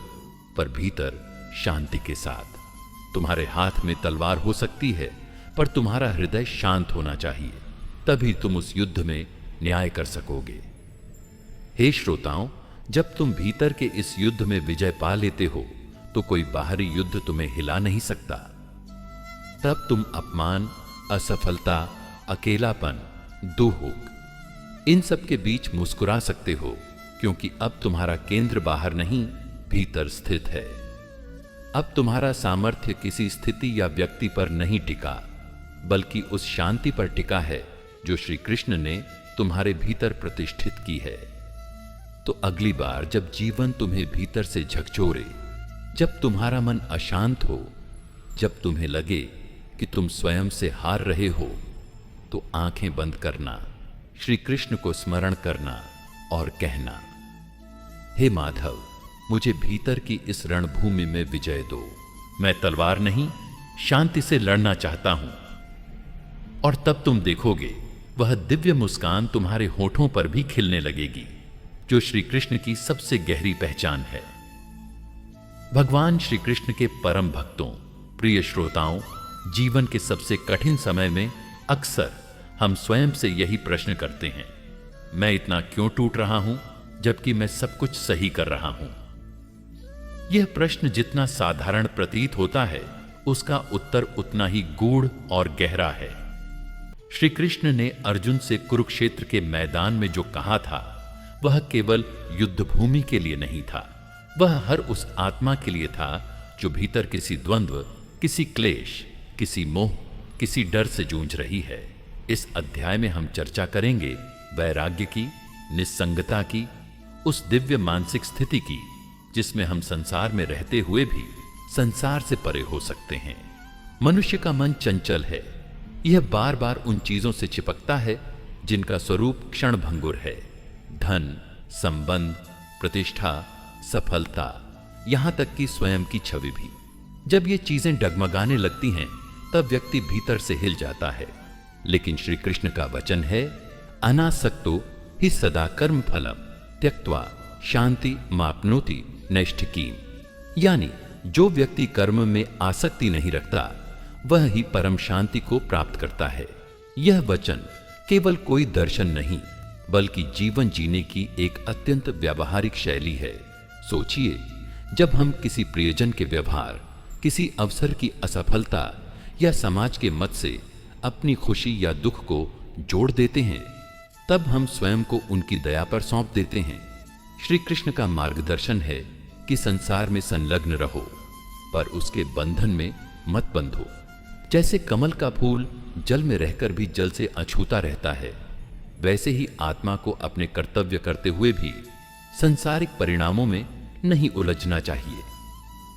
A: पर भीतर शांति के साथ। तुम्हारे हाथ में तलवार हो सकती है, पर तुम्हारा हृदय शांत होना चाहिए, तभी तुम उस युद्ध में न्याय कर सकोगे। हे श्रोताओं, जब तुम भीतर के इस युद्ध में विजय पा लेते हो, तो कोई बाहरी युद्ध तुम्हें हिला नहीं सकता। तब तुम अपमान, असफलता, अकेलापन, दुख, इन सब के बीच मुस्कुरा सकते हो, क्योंकि अब तुम्हारा केंद्र बाहर नहीं, भीतर स्थित है। अब तुम्हारा सामर्थ्य किसी स्थिति या व्यक्ति पर नहीं टिका, बल्कि उस शांति पर टिका है जो श्री कृष्ण ने तुम्हारे भीतर प्रतिष्ठित की है। तो अगली बार जब जीवन तुम्हें भीतर से झकझोरे, जब तुम्हारा मन अशांत हो, जब तुम्हें लगे कि तुम स्वयं से हार रहे हो, तो आंखें बंद करना, श्री कृष्ण को स्मरण करना और कहना, हे माधव, मुझे भीतर की इस रणभूमि में विजय दो। मैं तलवार नहीं, शांति से लड़ना चाहता हूं। और तब तुम देखोगे, वह दिव्य मुस्कान तुम्हारे होठों पर भी खिलने लगेगी, जो श्री कृष्ण की सबसे गहरी पहचान है। भगवान श्री कृष्ण के परम भक्तों, प्रिय श्रोताओं, जीवन के सबसे कठिन समय में अक्सर हम स्वयं से यही प्रश्न करते हैं, मैं इतना क्यों टूट रहा हूं, जबकि मैं सब कुछ सही कर रहा हूं। यह प्रश्न जितना साधारण प्रतीत होता है, उसका उत्तर उतना ही गूढ़ और गहरा है। श्री कृष्ण ने अर्जुन से कुरुक्षेत्र के मैदान में जो कहा था, वह केवल युद्ध भूमि के लिए नहीं था, वह हर उस आत्मा के लिए था जो भीतर किसी द्वंद्व, किसी क्लेश, किसी मोह, किसी डर से जूझ रही है। इस अध्याय में हम चर्चा करेंगे वैराग्य की, निस्संगता की, उस दिव्य मानसिक स्थिति की जिसमें हम संसार में रहते हुए भी संसार से परे हो सकते हैं। मनुष्य का मन चंचल है। यह बार बार उन चीजों से चिपकता है जिनका स्वरूप क्षणभंगुर है। धन, संबंध, प्रतिष्ठा, सफलता, यहां तक कि स्वयं की छवि भी। जब ये चीजें डगमगाने लगती हैं तब व्यक्ति भीतर से हिल जाता है। लेकिन श्री कृष्ण का वचन है, अनासक्तो हि सदा कर्म फलम त्यक्त्वा शांति माप्नोति नैष्ठिकीम। यानी जो व्यक्ति कर्म में आसक्ति नहीं रखता वह ही परम शांति को प्राप्त करता है। यह वचन केवल कोई दर्शन नहीं बल्कि जीवन जीने की एक अत्यंत व्यावहारिक शैली है। सोचिए, जब हम किसी प्रियजन के व्यवहार, किसी अवसर की असफलता या समाज के मत से अपनी खुशी या दुख को जोड़ देते हैं, तब हम स्वयं को उनकी दया पर सौंप देते हैं। श्री कृष्ण का मार्गदर्शन है कि संसार में संलग्न रहो, पर उसके बंधन में मत बंधो। जैसे कमल का फूल जल में रहकर भी जल से अछूता रहता है, वैसे ही आत्मा को अपने कर्तव्य करते हुए भी संसारिक परिणामों में नहीं उलझना चाहिए।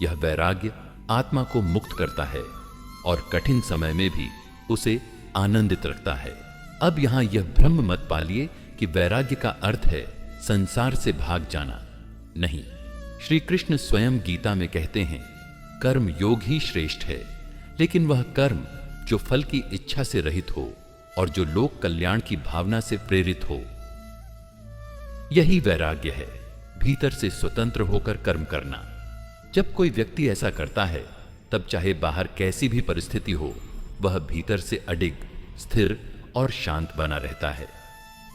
A: यह वैराग्य आत्मा को मुक्त करता है और कठिन समय में भी उसे आनंदित रखता है। अब यहां यह भ्रम मत पालिए कि वैराग्य का अर्थ है संसार से भाग जाना। नहीं, श्री कृष्ण स्वयं गीता में कहते हैं, कर्म योग ही श्रेष्ठ है, लेकिन वह कर्म जो फल की इच्छा से रहित हो और जो लोक कल्याण की भावना से प्रेरित हो, यही वैराग्य है। भीतर से स्वतंत्र होकर कर्म करना। जब कोई व्यक्ति ऐसा करता है तब चाहे बाहर कैसी भी परिस्थिति हो, वह भीतर से अडिग, स्थिर और शांत बना रहता है।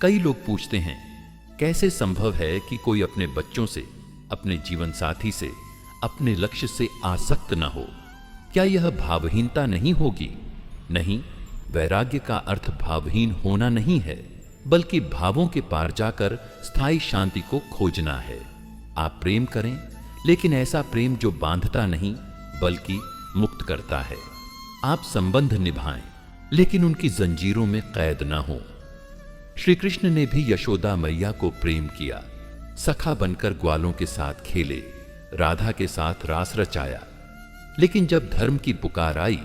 A: कई लोग पूछते हैं, कैसे संभव है कि कोई अपने बच्चों से, अपने जीवन साथी से, अपने लक्ष्य से आसक्त न हो? क्या यह भावहीनता नहीं होगी? नहीं, वैराग्य का अर्थ भावहीन होना नहीं है, बल्कि भावों के पार जाकर स्थायी शांति को खोजना है। आप प्रेम करें, लेकिन ऐसा प्रेम जो बांधता नहीं बल्कि मुक्त करता है। आप संबंध निभाएं, लेकिन उनकी जंजीरों में कैद न हो। श्री कृष्ण ने भी यशोदा मैया को प्रेम किया, सखा बनकर ग्वालों के साथ खेले, राधा के साथ रास रचाया। लेकिन जब धर्म की पुकार आई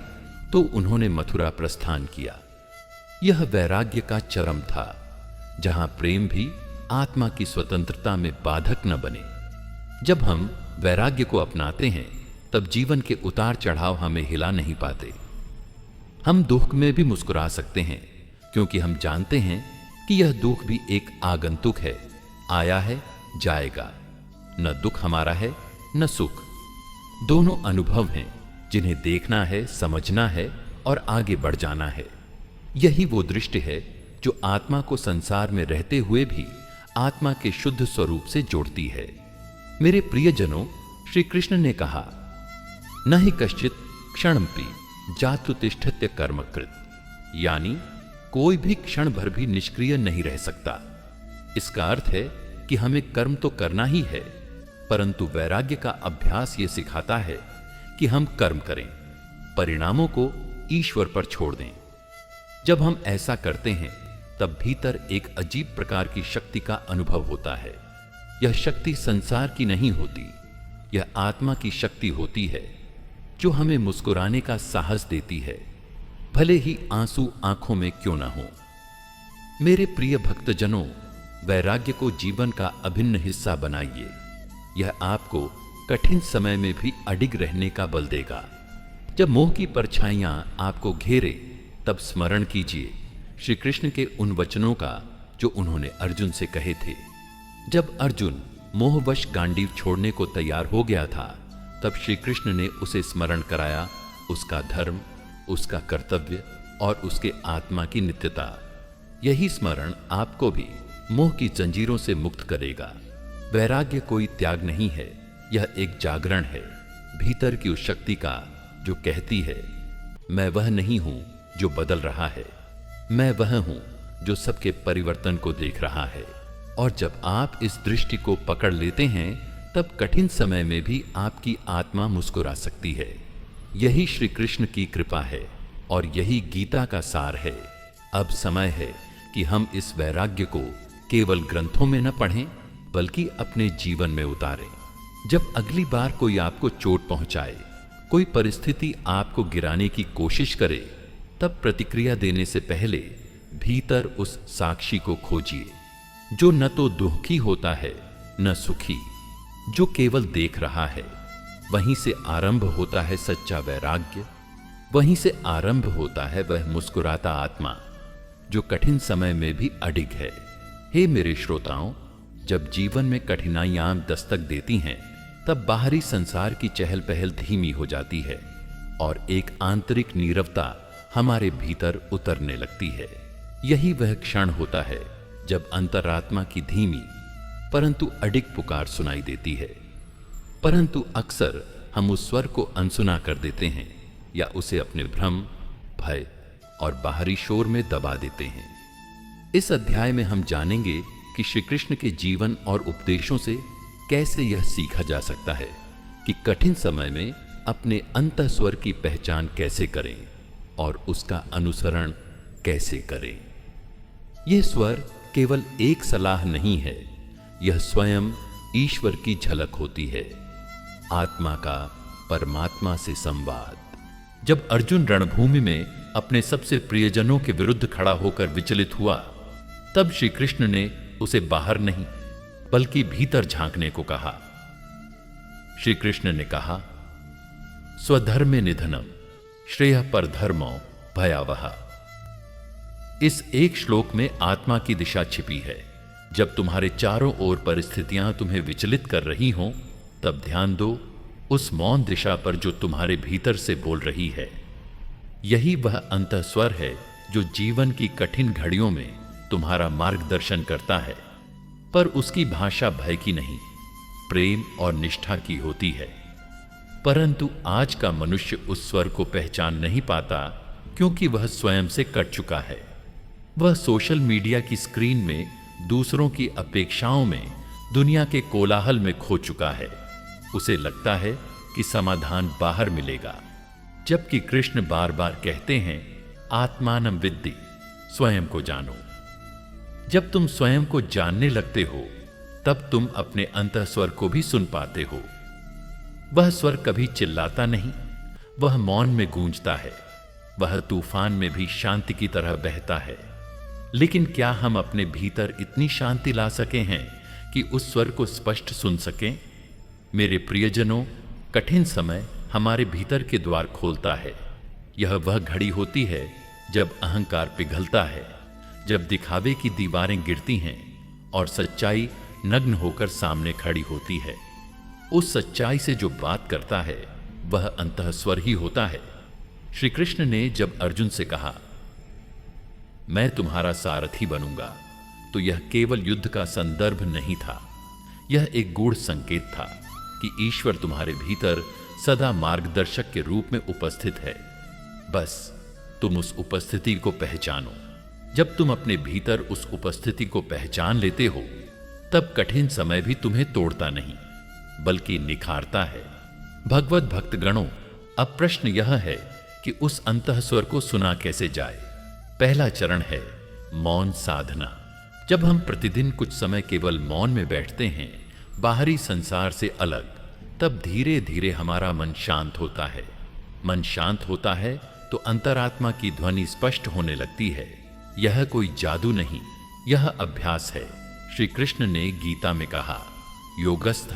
A: तो उन्होंने मथुरा प्रस्थान किया। यह वैराग्य का चरम था, जहां प्रेम भी आत्मा की स्वतंत्रता में बाधक न बने। जब हम वैराग्य को अपनाते हैं तब जीवन के उतार चढ़ाव हमें हिला नहीं पाते। हम दुख में भी मुस्कुरा सकते हैं, क्योंकि हम जानते हैं कि यह दुख भी एक आगंतुक है, आया है, जाएगा। न दुख हमारा है न सुख, दोनों अनुभव हैं जिन्हें देखना है, समझना है और आगे बढ़ जाना है। यही वो दृष्टि है जो आत्मा को संसार में रहते हुए भी आत्मा के शुद्ध स्वरूप से जोड़ती है। मेरे प्रियजनों, श्री कृष्ण ने कहा, न ही कश्चित क्षणमपि जातु तिष्ठत्य कर्मकृत, यानी कोई भी क्षण भर भी निष्क्रिय नहीं रह सकता। इसका अर्थ है कि हमें कर्म तो करना ही है, परंतु वैराग्य का अभ्यास यह सिखाता है कि हम कर्म करें, परिणामों को ईश्वर पर छोड़ दें। जब हम ऐसा करते हैं तब भीतर एक अजीब प्रकार की शक्ति का अनुभव होता है। यह शक्ति संसार की नहीं होती, यह आत्मा की शक्ति होती है जो हमें मुस्कुराने का साहस देती है, भले ही आंसू आंखों में क्यों ना हो। मेरे प्रिय भक्तजनों, वैराग्य को जीवन का अभिन्न हिस्सा बनाइए। यह आपको कठिन समय में भी अडिग रहने का बल देगा। जब मोह की परछाइयां आपको घेरे तब स्मरण कीजिए श्री कृष्ण के उन वचनों का जो उन्होंने अर्जुन से कहे थे। जब अर्जुन मोहवश गांडीव छोड़ने को तैयार हो गया था, तब श्री कृष्ण ने उसे स्मरण कराया उसका धर्म, उसका कर्तव्य और उसके आत्मा की नित्यता। यही स्मरण आपको भी मोह की जंजीरों से मुक्त करेगा। वैराग्य कोई त्याग नहीं है, यह एक जागरण है भीतर की उस शक्ति का जो कहती है, मैं वह नहीं हूं जो बदल रहा है, मैं वह हूं जो सबके परिवर्तन को देख रहा है। और जब आप इस दृष्टि को पकड़ लेते हैं तब कठिन समय में भी आपकी आत्मा मुस्कुरा सकती है। यही श्री कृष्ण की कृपा है और यही गीता का सार है। अब समय है कि हम इस वैराग्य को केवल ग्रंथों में न पढ़ें, बल्कि अपने जीवन में उतारें। जब अगली बार कोई आपको चोट पहुंचाए, कोई परिस्थिति आपको गिराने की कोशिश करे, तब प्रतिक्रिया देने से पहले भीतर उस साक्षी को खोजिए, जो न तो दुखी होता है न सुखी, जो केवल देख रहा है। वहीं से आरंभ होता है सच्चा वैराग्य, वहीं से आरंभ होता है वह मुस्कुराता आत्मा जो कठिन समय में भी अडिग है। हे मेरे श्रोताओं, जब जीवन में कठिनाइयां दस्तक देती हैं, तब बाहरी संसार की चहल पहल धीमी हो जाती है और एक आंतरिक नीरवता हमारे भीतर उतरने लगती है। यही वह क्षण होता है जब अंतरात्मा की धीमी परंतु अडिग पुकार सुनाई देती है। परंतु अक्सर हम उस स्वर को अनसुना कर देते हैं या उसे अपने भ्रम, भय और बाहरी शोर में दबा देते हैं। इस अध्याय में हम जानेंगे कि श्री कृष्ण के जीवन और उपदेशों से कैसे यह सीखा जा सकता है कि कठिन समय में अपने अंतःस्वर की पहचान कैसे करें और उसका अनुसरण कैसे करें। यह स्वर केवल एक सलाह नहीं है, यह स्वयं ईश्वर की झलक होती है, आत्मा का परमात्मा से संवाद। जब अर्जुन रणभूमि में अपने सबसे प्रियजनों के विरुद्ध खड़ा होकर विचलित हुआ, तब श्री कृष्ण ने उसे बाहर नहीं बल्कि भीतर झांकने को कहा। श्री कृष्ण ने कहा, स्वधर्मे निधनम श्रेय पर धर्मो भयावह। इस एक श्लोक में आत्मा की दिशा छिपी है। जब तुम्हारे चारों ओर परिस्थितियां तुम्हें विचलित कर रही हों, तब ध्यान दो उस मौन दिशा पर जो तुम्हारे भीतर से बोल रही है। यही वह अंतःस्वर है जो जीवन की कठिन घड़ियों में तुम्हारा मार्गदर्शन करता है, पर उसकी भाषा भय की नहीं, प्रेम और निष्ठा की होती है। परंतु आज का मनुष्य उस स्वर को पहचान नहीं पाता, क्योंकि वह स्वयं से कट चुका है। वह सोशल मीडिया की स्क्रीन में दूसरों की अपेक्षाओं में, दुनिया के कोलाहल में खो चुका है। उसे लगता है कि समाधान बाहर मिलेगा, जबकि कृष्ण बार बार कहते हैं, आत्मानं विद्धि, स्वयं को जानो। जब तुम स्वयं को जानने लगते हो, तब तुम अपने अंतःस्वर को भी सुन पाते हो। वह स्वर कभी चिल्लाता नहीं, वह मौन में गूंजता है। वह तूफान में भी शांति की तरह बहता है। लेकिन क्या हम अपने भीतर इतनी शांति ला सके हैं कि उस स्वर को स्पष्ट सुन सकें? मेरे प्रियजनों, कठिन समय हमारे भीतर के द्वार खोलता है। यह वह घड़ी होती है जब अहंकार पिघलता है, जब दिखावे की दीवारें गिरती हैं और सच्चाई नग्न होकर सामने खड़ी होती है। उस सच्चाई से जो बात करता है वह अंतःस्वर ही होता है। श्री कृष्ण ने जब अर्जुन से कहा, मैं तुम्हारा सारथी बनूंगा, तो यह केवल युद्ध का संदर्भ नहीं था, यह एक गूढ़ संकेत था कि ईश्वर तुम्हारे भीतर सदा मार्गदर्शक के रूप में उपस्थित है। बस तुम उस उपस्थिति को पहचानो। जब तुम अपने भीतर उस उपस्थिति को पहचान लेते हो, तब कठिन समय भी तुम्हें तोड़ता नहीं बल्कि निखारता है। भगवत भक्तगणों, अब प्रश्न यह है कि उस अंतःस्वर को सुना कैसे जाए। पहला चरण है मौन साधना। जब हम प्रतिदिन कुछ समय केवल मौन में बैठते हैं, बाहरी संसार से अलग, तब धीरे धीरे हमारा मन शांत होता है। मन शांत होता है तो अंतरात्मा की ध्वनि स्पष्ट होने लगती है। यह कोई जादू नहीं, यह अभ्यास है। श्री कृष्ण ने गीता में कहा, योगस्थ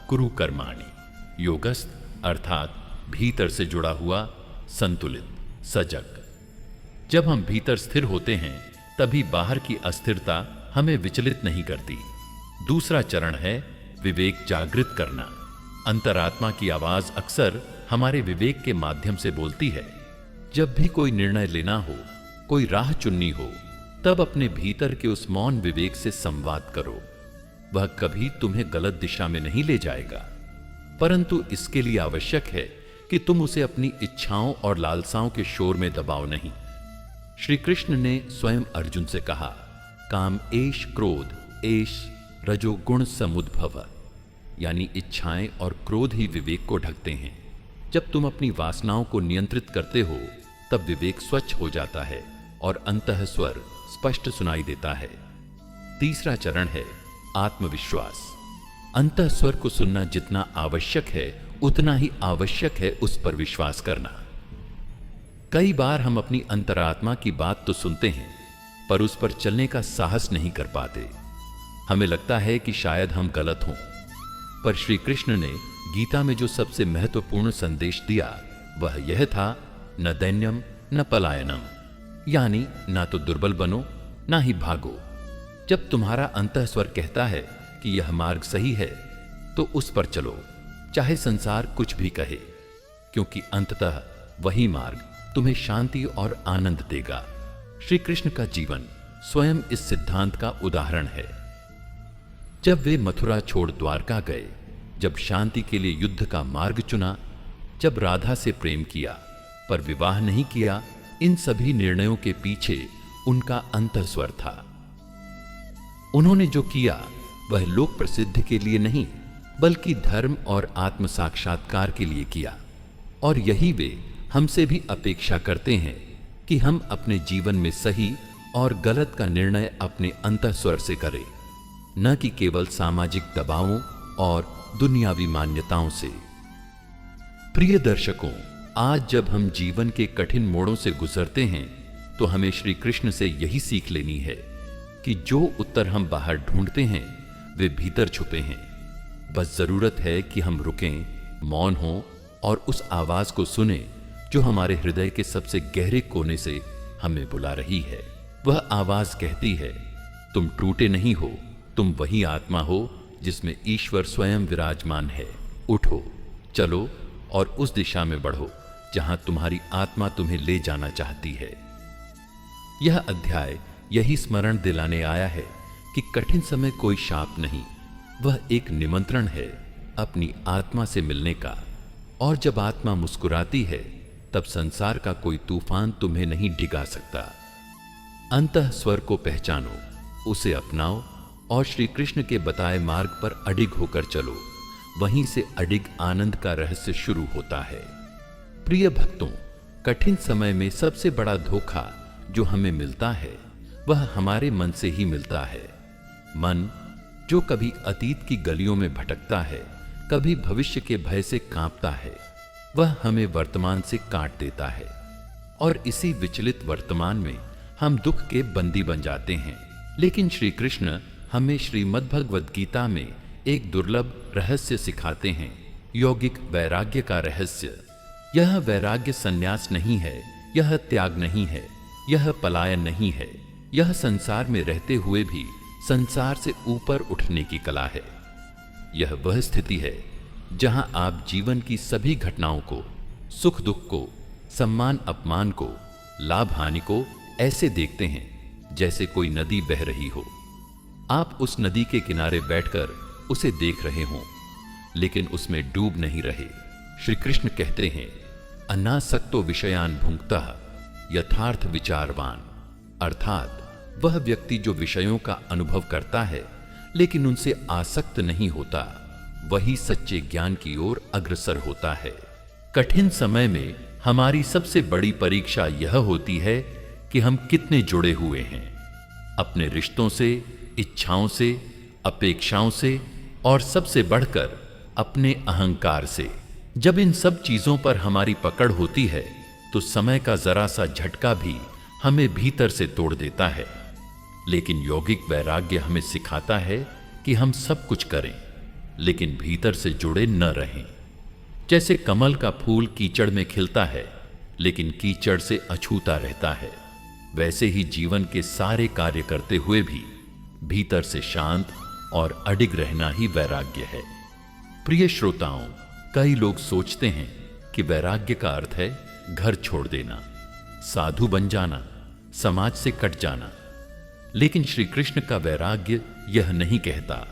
A: कुरु कर्माणि। योगस्थ अर्थात भीतर से जुड़ा हुआ, संतुलित, सजग। जब हम भीतर स्थिर होते हैं, तभी बाहर की अस्थिरता हमें विचलित नहीं करती। दूसरा चरण है विवेक जागृत करना। अंतरात्मा की आवाज अक्सर हमारे विवेक के माध्यम से बोलती है। जब भी कोई निर्णय लेना हो, कोई राह चुननी हो, तब अपने भीतर के उस मौन विवेक से संवाद करो। वह कभी तुम्हें गलत दिशा में नहीं ले जाएगा, परंतु इसके लिए आवश्यक है कि तुम उसे अपनी इच्छाओं और लालसाओं के शोर में दबाओ नहीं। श्री कृष्ण ने स्वयं अर्जुन से कहा, काम एष क्रोध एष रजोगुण समुद्भव, यानी इच्छाएं और क्रोध ही विवेक को ढकते हैं। जब तुम अपनी वासनाओं को नियंत्रित करते हो, तब विवेक स्वच्छ हो जाता है और अंतः स्वर स्पष्ट सुनाई देता है। तीसरा चरण है आत्मविश्वास। अंतः स्वर को सुनना जितना आवश्यक है उतना ही आवश्यक है उस पर विश्वास करना। कई बार हम अपनी अंतरात्मा की बात तो सुनते हैं पर उस पर चलने का साहस नहीं कर पाते। हमें लगता है कि शायद हम गलत हों, पर श्री कृष्ण ने गीता में जो सबसे महत्वपूर्ण संदेश दिया वह यह था, न दैन्यम न पलायनम, यानी ना तो दुर्बल बनो ना ही भागो। जब तुम्हारा अंतः स्वर कहता है कि यह मार्ग सही है तो उस पर चलो, चाहे संसार कुछ भी कहे, क्योंकि अंततः वही मार्ग तुम्हें शांति और आनंद देगा। श्री कृष्ण का जीवन स्वयं इस सिद्धांत का उदाहरण है। जब वे मथुरा छोड़ द्वारका गए, जब शांति के लिए युद्ध का मार्ग चुना, जब राधा से प्रेम किया पर विवाह नहीं किया, इन सभी निर्णयों के पीछे उनका अंतःस्वर था। उन्होंने जो किया वह लोक प्रसिद्ध के लिए नहीं बल्कि धर्म और आत्म साक्षात्कार के लिए किया। और यही वे हमसे भी अपेक्षा करते हैं कि हम अपने जीवन में सही और गलत का निर्णय अपने अंतःस्वर से करें, न कि केवल सामाजिक दबावों और दुनियावी मान्यताओं से। प्रिय दर्शकों, आज जब हम जीवन के कठिन मोड़ों से गुजरते हैं तो हमें श्री कृष्ण से यही सीख लेनी है कि जो उत्तर हम बाहर ढूंढते हैं वे भीतर छुपे हैं। बस जरूरत है कि हम रुकें, मौन हों और उस आवाज को सुने जो हमारे हृदय के सबसे गहरे कोने से हमें बुला रही है। वह आवाज कहती है, तुम टूटे नहीं हो, तुम वही आत्मा हो जिसमें ईश्वर स्वयं विराजमान है। उठो, चलो और उस दिशा में बढ़ो जहां तुम्हारी आत्मा तुम्हें ले जाना चाहती है। यह अध्याय यही स्मरण दिलाने आया है कि कठिन समय कोई शाप नहीं, वह एक निमंत्रण है अपनी आत्मा से मिलने का। और जब आत्मा मुस्कुराती है तब संसार का कोई तूफान तुम्हें नहीं डिगा सकता। अंतः स्वर को पहचानो, उसे अपनाओ और श्री कृष्ण के बताए मार्ग पर अडिग होकर चलो। वहीं से अडिग आनंद का रहस्य शुरू होता है। प्रिय भक्तों, कठिन समय में सबसे बड़ा धोखा जो हमें मिलता है वह हमारे मन से ही मिलता है। मन जो कभी अतीत की गलियों में भटकता है, कभी भविष्य के भय से कांपता है, वह हमें वर्तमान से काट देता है। और इसी विचलित वर्तमान में हम दुख के बंदी बन जाते हैं। लेकिन श्री कृष्ण हमें श्रीमद् भगवद गीता में एक दुर्लभ रहस्य सिखाते हैं, यौगिक वैराग्य का रहस्य। यह वैराग्य संन्यास नहीं है, यह त्याग नहीं है, यह पलायन नहीं है, यह संसार में रहते हुए भी संसार से ऊपर उठने की कला है। यह वह स्थिति है जहां आप जीवन की सभी घटनाओं को, सुख दुख को, सम्मान अपमान को, लाभ हानि को ऐसे देखते हैं जैसे कोई नदी बह रही हो। आप उस नदी के किनारे बैठकर उसे देख रहे हों, लेकिन उसमें डूब नहीं रहे। श्री कृष्ण कहते हैं, अनासक्तो विषयान भुंक्तः यथार्थ विचारवान, अर्थात वह व्यक्ति जो विषयों का अनुभव करता है लेकिन उनसे आसक्त नहीं होता, वही सच्चे ज्ञान की ओर अग्रसर होता है। कठिन समय में हमारी सबसे बड़ी परीक्षा यह होती है कि हम कितने जुड़े हुए हैं अपने रिश्तों से, इच्छाओं से, अपेक्षाओं से और सबसे बढ़कर अपने अहंकार से। जब इन सब चीजों पर हमारी पकड़ होती है तो समय का जरा सा झटका भी हमें भीतर से तोड़ देता है। लेकिन यौगिक वैराग्य हमें सिखाता है कि हम सब कुछ करें लेकिन भीतर से जुड़े न रहें। जैसे कमल का फूल कीचड़ में खिलता है लेकिन कीचड़ से अछूता रहता है, वैसे ही जीवन के सारे कार्य करते हुए भी भीतर से शांत और अडिग रहना ही वैराग्य है। प्रिय श्रोताओं, कई लोग सोचते हैं कि वैराग्य का अर्थ है घर छोड़ देना, साधु बन जाना, समाज से कट जाना। लेकिन श्री कृष्ण का वैराग्य यह नहीं कहता।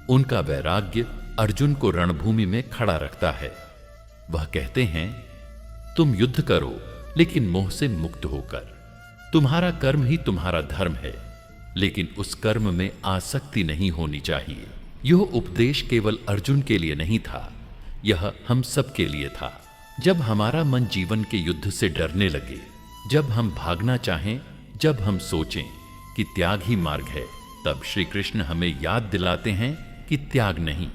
A: उनका वैराग्य अर्जुन को रणभूमि में खड़ा रखता है। वह कहते हैं, तुम युद्ध करो लेकिन मोह से मुक्त होकर। तुम्हारा कर्म ही तुम्हारा धर्म है, लेकिन उस कर्म में आसक्ति नहीं होनी चाहिए। यह उपदेश केवल अर्जुन के लिए नहीं था, यह हम सब के लिए था। जब हमारा मन जीवन के युद्ध से डरने लगे, जब हम भागना चाहें जब हम सोचें कि त्याग ही मार्ग है, तब श्री कृष्ण हमें याद दिलाते हैं कि त्याग नहीं,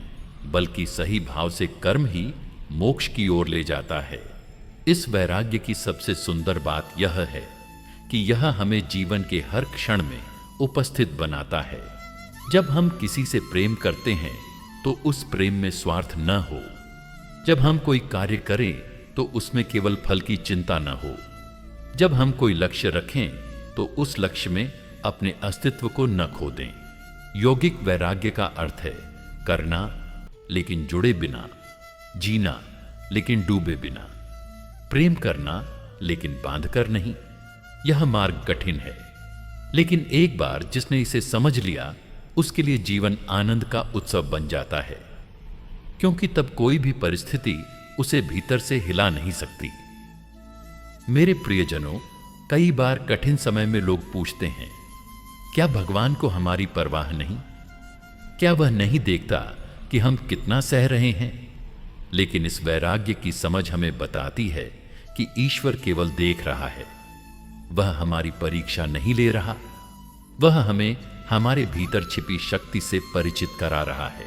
A: बल्कि सही भाव से कर्म ही मोक्ष की ओर ले जाता है। इस वैराग्य की सबसे सुंदर बात यह है कि यह हमें जीवन के हर क्षण में उपस्थित बनाता है। जब हम किसी से प्रेम करते हैं तो उस प्रेम में स्वार्थ न हो। जब हम कोई कार्य करें तो उसमें केवल फल की चिंता न हो। जब हम कोई लक्ष्य रखें तो उस लक्ष्य में अपने अस्तित्व को न खो दें। यौगिक वैराग्य का अर्थ है करना लेकिन जुड़े बिना, जीना लेकिन डूबे बिना, प्रेम करना लेकिन बांधकर नहीं। यह मार्ग कठिन है, लेकिन एक बार जिसने इसे समझ लिया उसके लिए जीवन आनंद का उत्सव बन जाता है, क्योंकि तब कोई भी परिस्थिति उसे भीतर से हिला नहीं सकती। मेरे प्रियजनों, कई बार कठिन समय में लोग पूछते हैं, क्या भगवान को हमारी परवाह नहीं? क्या वह नहीं देखता कि हम कितना सह रहे हैं? लेकिन इस वैराग्य की समझ हमें बताती है कि ईश्वर केवल देख रहा है। वह हमारी परीक्षा नहीं ले रहा, वह हमें हमारे भीतर छिपी शक्ति से परिचित करा रहा है।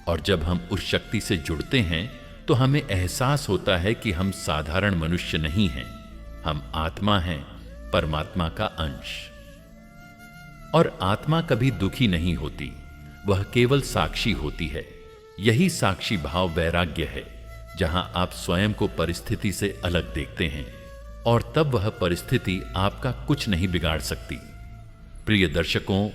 A: और जब हम उस शक्ति से जुड़ते हैं तो हमें एहसास होता है कि हम साधारण मनुष्य नहीं हैं, हम आत्मा हैं, परमात्मा का अंश। और आत्मा कभी दुखी नहीं होती, वह केवल साक्षी होती है। यही साक्षी भाव वैराग्य है, जहां आप स्वयं को परिस्थिति से अलग देखते हैं और तब वह परिस्थिति आपका कुछ नहीं बिगाड़ सकती। प्रिय दर्शकों,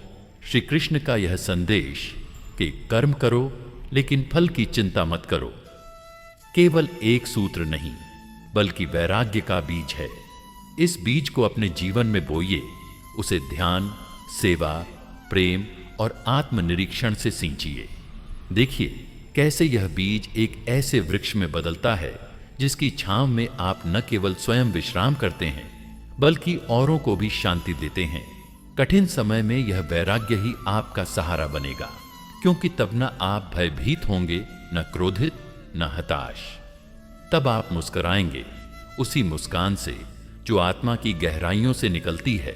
A: श्री कृष्ण का यह संदेश कि कर्म करो लेकिन फल की चिंता मत करो, केवल एक सूत्र नहीं बल्कि वैराग्य का बीज है। इस बीज को अपने जीवन में बोइए, उसे ध्यान, सेवा, प्रेम और आत्मनिरीक्षण से सींचिए। देखिए कैसे यह बीज एक ऐसे वृक्ष में बदलता है जिसकी छांव में आप न केवल स्वयं विश्राम करते हैं बल्कि औरों को भी शांति देते हैं। कठिन समय में यह वैराग्य ही आपका सहारा बनेगा, क्योंकि तब न आप भयभीत होंगे, न क्रोधित, न हताश। तब आप मुस्कुराएंगे उसी मुस्कान से जो आत्मा की गहराइयों से निकलती है।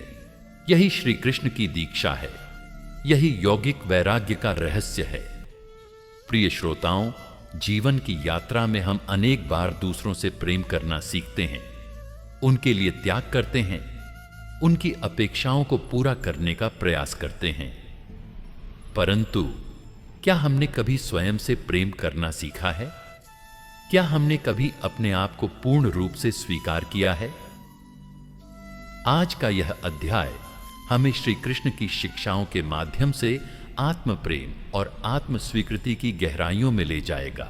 A: यही श्री कृष्ण की दीक्षा है, यही यौगिक वैराग्य का रहस्य है। प्रिय श्रोताओं, जीवन की यात्रा में हम अनेक बार दूसरों से प्रेम करना सीखते हैं, उनके लिए त्याग करते हैं, उनकी अपेक्षाओं को पूरा करने का प्रयास करते हैं। परंतु क्या हमने कभी स्वयं से प्रेम करना सीखा है? क्या हमने कभी अपने आप को पूर्ण रूप से स्वीकार किया है? आज का यह अध्याय हमें श्री कृष्ण की शिक्षाओं के माध्यम से आत्म प्रेम और आत्म स्वीकृति की गहराइयों में ले जाएगा,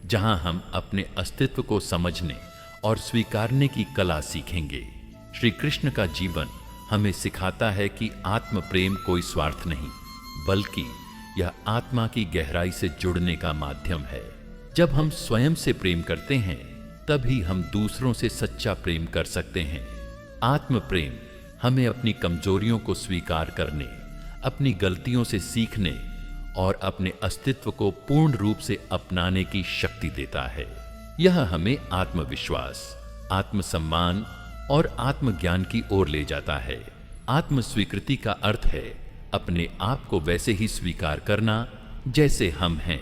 A: जहां हम अपने अस्तित्व को समझने और स्वीकारने की कला सीखेंगे। श्री कृष्ण का जीवन हमें सिखाता है कि आत्म प्रेम कोई स्वार्थ नहीं, बल्कि यह आत्मा की गहराई से जुड़ने का माध्यम है। जब हम स्वयं से प्रेम करते हैं, तभी हम दूसरों से सच्चा प्रेम कर सकते हैं। आत्म प्रेम हमें अपनी कमजोरियों को स्वीकार करने, अपनी गलतियों से सीखने और अपने अस्तित्व को पूर्ण रूप से अपनाने की शक्ति देता है। यह हमें आत्मविश्वास, आत्मसम्मान और आत्मज्ञान की ओर ले जाता है। आत्म स्वीकृति का अर्थ है अपने आप को वैसे ही स्वीकार करना जैसे हम हैं,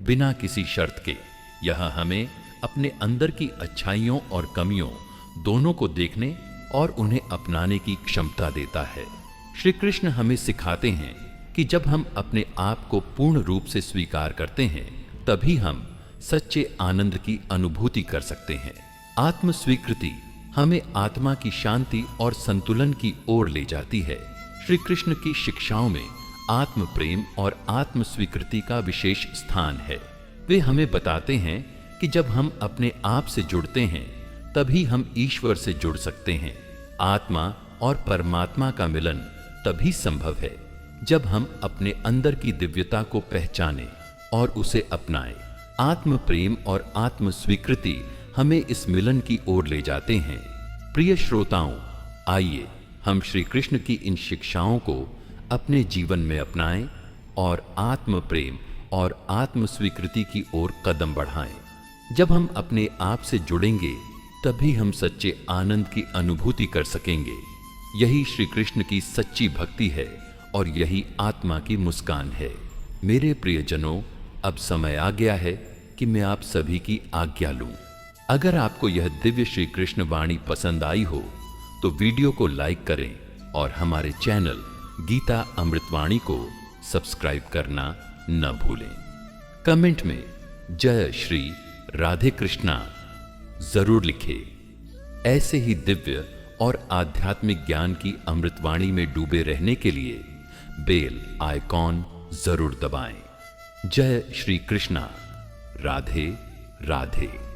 A: बिना किसी शर्त के। यह हमें अपने अंदर की अच्छाइयों और कमियों दोनों को देखने और उन्हें अपनाने की क्षमता देता है। श्री कृष्ण हमें सिखाते हैं कि जब हम अपने आप को पूर्ण रूप से स्वीकार करते हैं, तभी हम सच्चे आनंद की अनुभूति कर सकते हैं। आत्म स्वीकृति हमें आत्मा की शांति और संतुलन की ओर ले जाती है। श्री कृष्ण की शिक्षाओं में आत्म प्रेम और आत्म स्वीकृति का विशेष स्थान है। वे हमें बताते हैं कि जब हम अपने आप से जुड़ते हैं, तभी हम ईश्वर से जुड़ सकते हैं। आत्मा और परमात्मा का मिलन तभी संभव है जब हम अपने अंदर की दिव्यता को पहचानें और उसे अपनाएं। आत्म प्रेम और आत्म स्वीकृति हमें इस मिलन की ओर ले जाते हैं। प्रिय श्रोताओं, आइए हम श्री कृष्ण की इन शिक्षाओं को अपने जीवन में अपनाएं और आत्म प्रेम और आत्म स्वीकृति की ओर कदम बढ़ाएं। जब हम अपने आप से जुड़ेंगे, तभी हम सच्चे आनंद की अनुभूति कर सकेंगे। यही श्री कृष्ण की सच्ची भक्ति है और यही आत्मा की मुस्कान है। मेरे प्रियजनों, अब समय आ गया है कि मैं आप सभी की आज्ञा लूं। अगर आपको यह दिव्य श्री कृष्ण वाणी पसंद आई हो तो वीडियो को लाइक करें और हमारे चैनल गीता अमृतवाणी को सब्सक्राइब करना न भूलें। कमेंट में जय श्री राधे कृष्णा जरूर लिखें। ऐसे ही दिव्य और आध्यात्मिक ज्ञान की अमृतवाणी में डूबे रहने के लिए बेल आइकॉन जरूर दबाएं। जय श्री कृष्णा। राधे राधे।